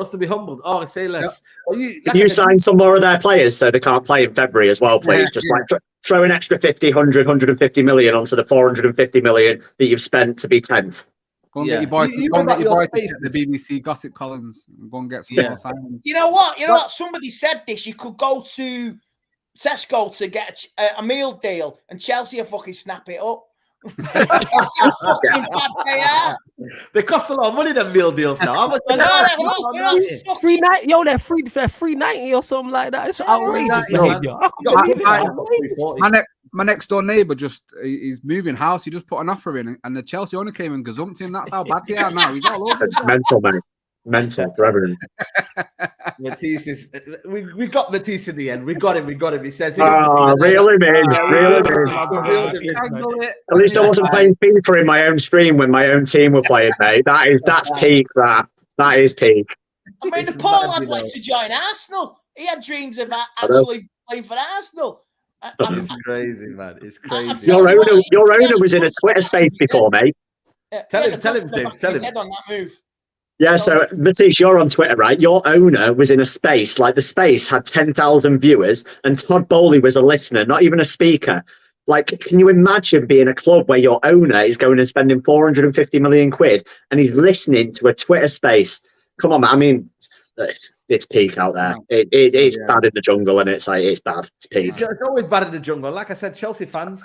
us to be humbled. Oh, say less. Yep. Can you sign some more of their players so they can't play in February as well, please? Like throw an extra 50, 100, 150 million onto the 450 million that you've spent to be 10th. Go and get your boy, to the BBC gossip columns and go and get some more signings. You know what? Somebody said this. You could go to Tesco to get a meal deal, and Chelsea will fucking snap it up. That's how fucking bad they are. They cost a lot of money, them meal deals now. How much? They're $3.90 or something like that. It's outrageous behavior. My next door neighbour he's moving house. He just put an offer in, and the Chelsea owner came and gazumped him. That's how bad they are now. He's all over. Mental, mate. Mental forever. Matisse is. We got Matisse in the end. We got him. He says, really, man. At least I wasn't playing FIFA in my own stream when my own team were playing, mate. That's peak. That is peak. I mean, the poor lad went to join Arsenal. He had dreams of actually playing for Arsenal. It's crazy, man. It's crazy. Your owner was in a Twitter space before, mate. Tell him, James. Tell him. Head on that move. Yeah, so Matisse, you're on Twitter, right? Your owner was in a space, like the space had 10,000 viewers, and Todd Bowley was a listener, not even a speaker. Like, can you imagine being a club where your owner is going and spending 450 million quid and he's listening to a Twitter space? Come on, man. I mean, it's peak out there. It's bad in the jungle, and it's bad. It's peak. It's always bad in the jungle. Like I said, Chelsea fans,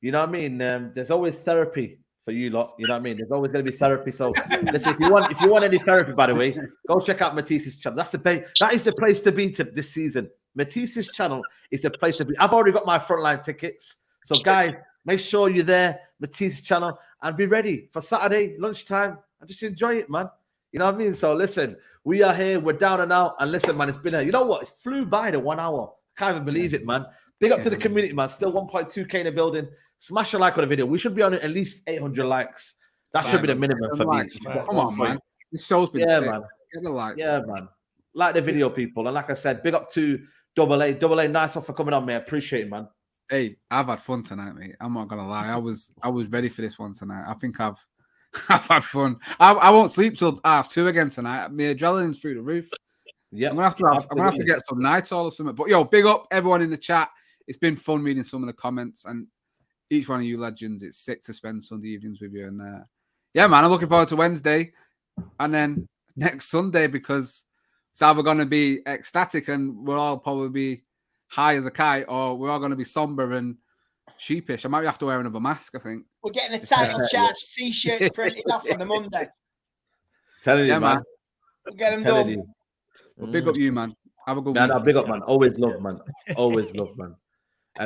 you know what I mean? There's always therapy for you lot, you know what I mean? There's always going to be therapy. So listen, if you want any therapy, by the way, go check out Matisse's channel. That is the place to be this season. Matisse's channel is the place to be. I've already got my frontline tickets. So guys, make sure you're there, Matisse's channel, and be ready for Saturday lunchtime and just enjoy it, man. You know what I mean? So listen, we are here, we're down and out, and listen, man, it's been you know what? It flew by the 1 hour. Can't even believe it, man. Big up to the community, man. Still 1.2K in the building. Smash a like on the video. We should be on at least 800 likes. That should be the minimum for me. Come on, man. This show's been sick. Man. Get the likes. Yeah, man. Like the video, people. And like I said, big up to Double A. Double A, nice one for coming on, mate. Appreciate it, man. Hey, I've had fun tonight, mate. I'm not gonna lie. I was ready for this one tonight. I think I've had fun. I won't sleep till 2:30 again tonight. My adrenaline's through the roof. Yeah, I'm gonna have to get some nights or something. But yo, big up everyone in the chat. It's been fun reading some of the comments, and each one of you legends. It's sick to spend Sunday evenings with you. And yeah, man, I'm looking forward to Wednesday and then next Sunday, because it's either going to be ecstatic and we'll all probably be high as a kite, or we're all going to be somber and sheepish. I might have to wear another mask, I think. We're getting the title charge t-shirts printed off on a Monday. Telling you, man. We'll get them done. Well, big up you, man. Have a good week. No, big up, man. Always love, man. Always love, man.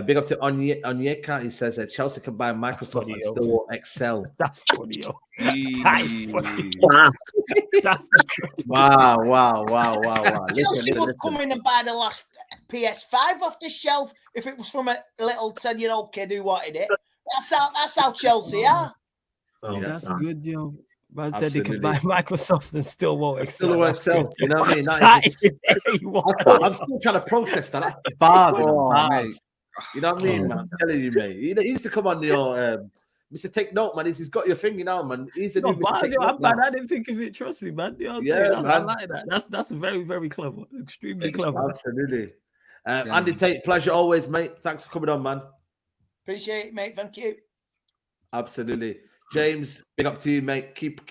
Big up to Onyeka. He says that Chelsea can buy Microsoft and still won't excel. That's funny, yo. That's wow. Chelsea would come in and buy the last PS5 off the shelf if it was from a little 10-year-old kid who wanted it. That's how Chelsea are. Oh, that's good, yo. Man said he could buy Microsoft and still won't excel. Still won't sell. You know what I mean? I'm still trying to process that. Bars, bars. You know what I mean, man? I'm telling you, mate. He used to come on your Mr. Take Note, man. He's got your finger now, man. He's the new Mr. Take Note. I didn't think of it. Trust me, man. You know what I'm saying? I like that. That's very, very clever. Extremely clever. Absolutely. Andy Tate, pleasure always, mate. Thanks for coming on, man. Appreciate it, mate. Thank you. Absolutely. James, big up to you, mate. Keep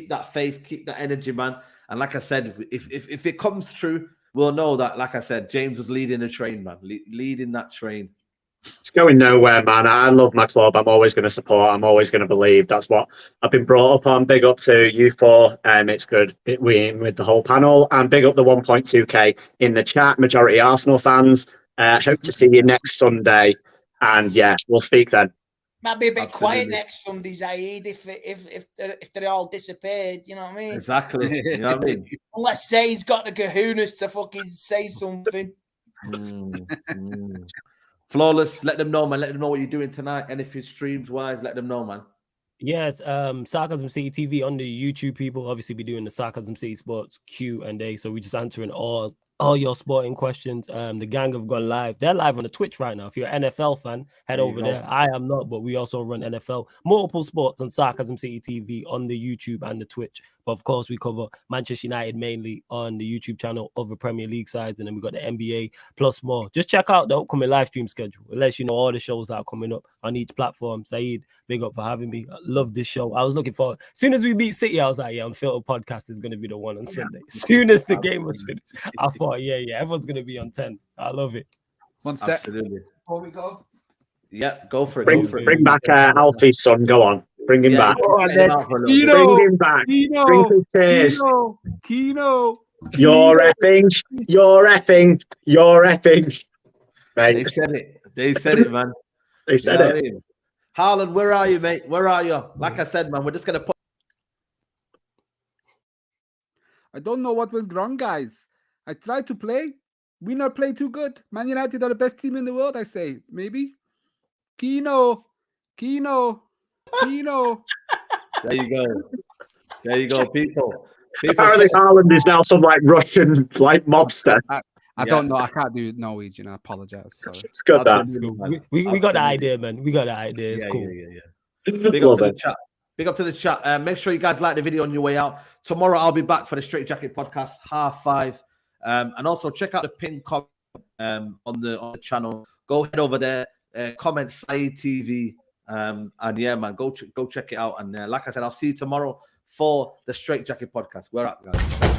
that faith, keep that energy, man. And like I said, if it comes true, we'll know that, like I said, James was leading the train, man. Leading that train. It's going nowhere, man. I love my club. I'm always going to support. I'm always going to believe. That's what I've been brought up on. Big up to you four. It's good with the whole panel. And big up the 1.2K in the chat. Majority Arsenal fans. Hope to see you next Sunday. And yeah, we'll speak then. Might be a bit quiet next Sunday, Zaid, if they're all disappeared. You know what I mean? Exactly. You know what I mean? Unless Zaid's got the kahunas to fucking say something. Flawless, let them know, man. Let them know what you're doing tonight. Anything streams wise, let them know, man. Yes, Sarcasm City TV on the YouTube, people. Obviously, be doing the Sarcasm City Sports Q&A. So we're just answering all your sporting questions. The gang have gone live. They're live on the Twitch right now. If you're an NFL fan, head over there. I am not, but we also run NFL, multiple sports on Sarcasm City TV on the YouTube and the Twitch. But of course, we cover Manchester United mainly on the YouTube channel, other Premier League sides, and then we got the NBA plus more. Just check out the upcoming live stream schedule. It lets you know all the shows that are coming up on each platform. Saeed, big up for having me. I love this show. I was looking forward. As soon as we beat City, I was like, yeah, Unfiltered podcast is going to be the one on Sunday. As soon as the game was finished, I thought, yeah, everyone's going to be on 10. I love it. 1 sec. Absolutely. Before we go. Yeah, go for it. Bring back Alfie's son. Go on. Bring him back. Bring him back. Bring his tears. Kino. You're effing. Mate. They said it, man. They said it. I mean? Haaland, where are you, mate? Where are you? Like I said, man, we're just going to put. I don't know what went wrong, guys. I tried to play. We not play too good. Man United are the best team in the world, I say. Maybe. Kino. There you go, people. Apparently, Haaland is now some like Russian like mobster. I don't know. I can't do Norwegian. I apologize. Sorry. It's good that we got the idea, man. We got the idea. It's cool. Yeah. Big up to the chat. Big up to the chat. Make sure you guys like the video on your way out. Tomorrow I'll be back for the Straight Jacket podcast 5:30. And also check out the pinned comment on the channel. Go head over there. Comment Saeed TV. And yeah, man, go check it out. And like I said, I'll see you tomorrow for the Straight Jacket podcast. We're up, guys.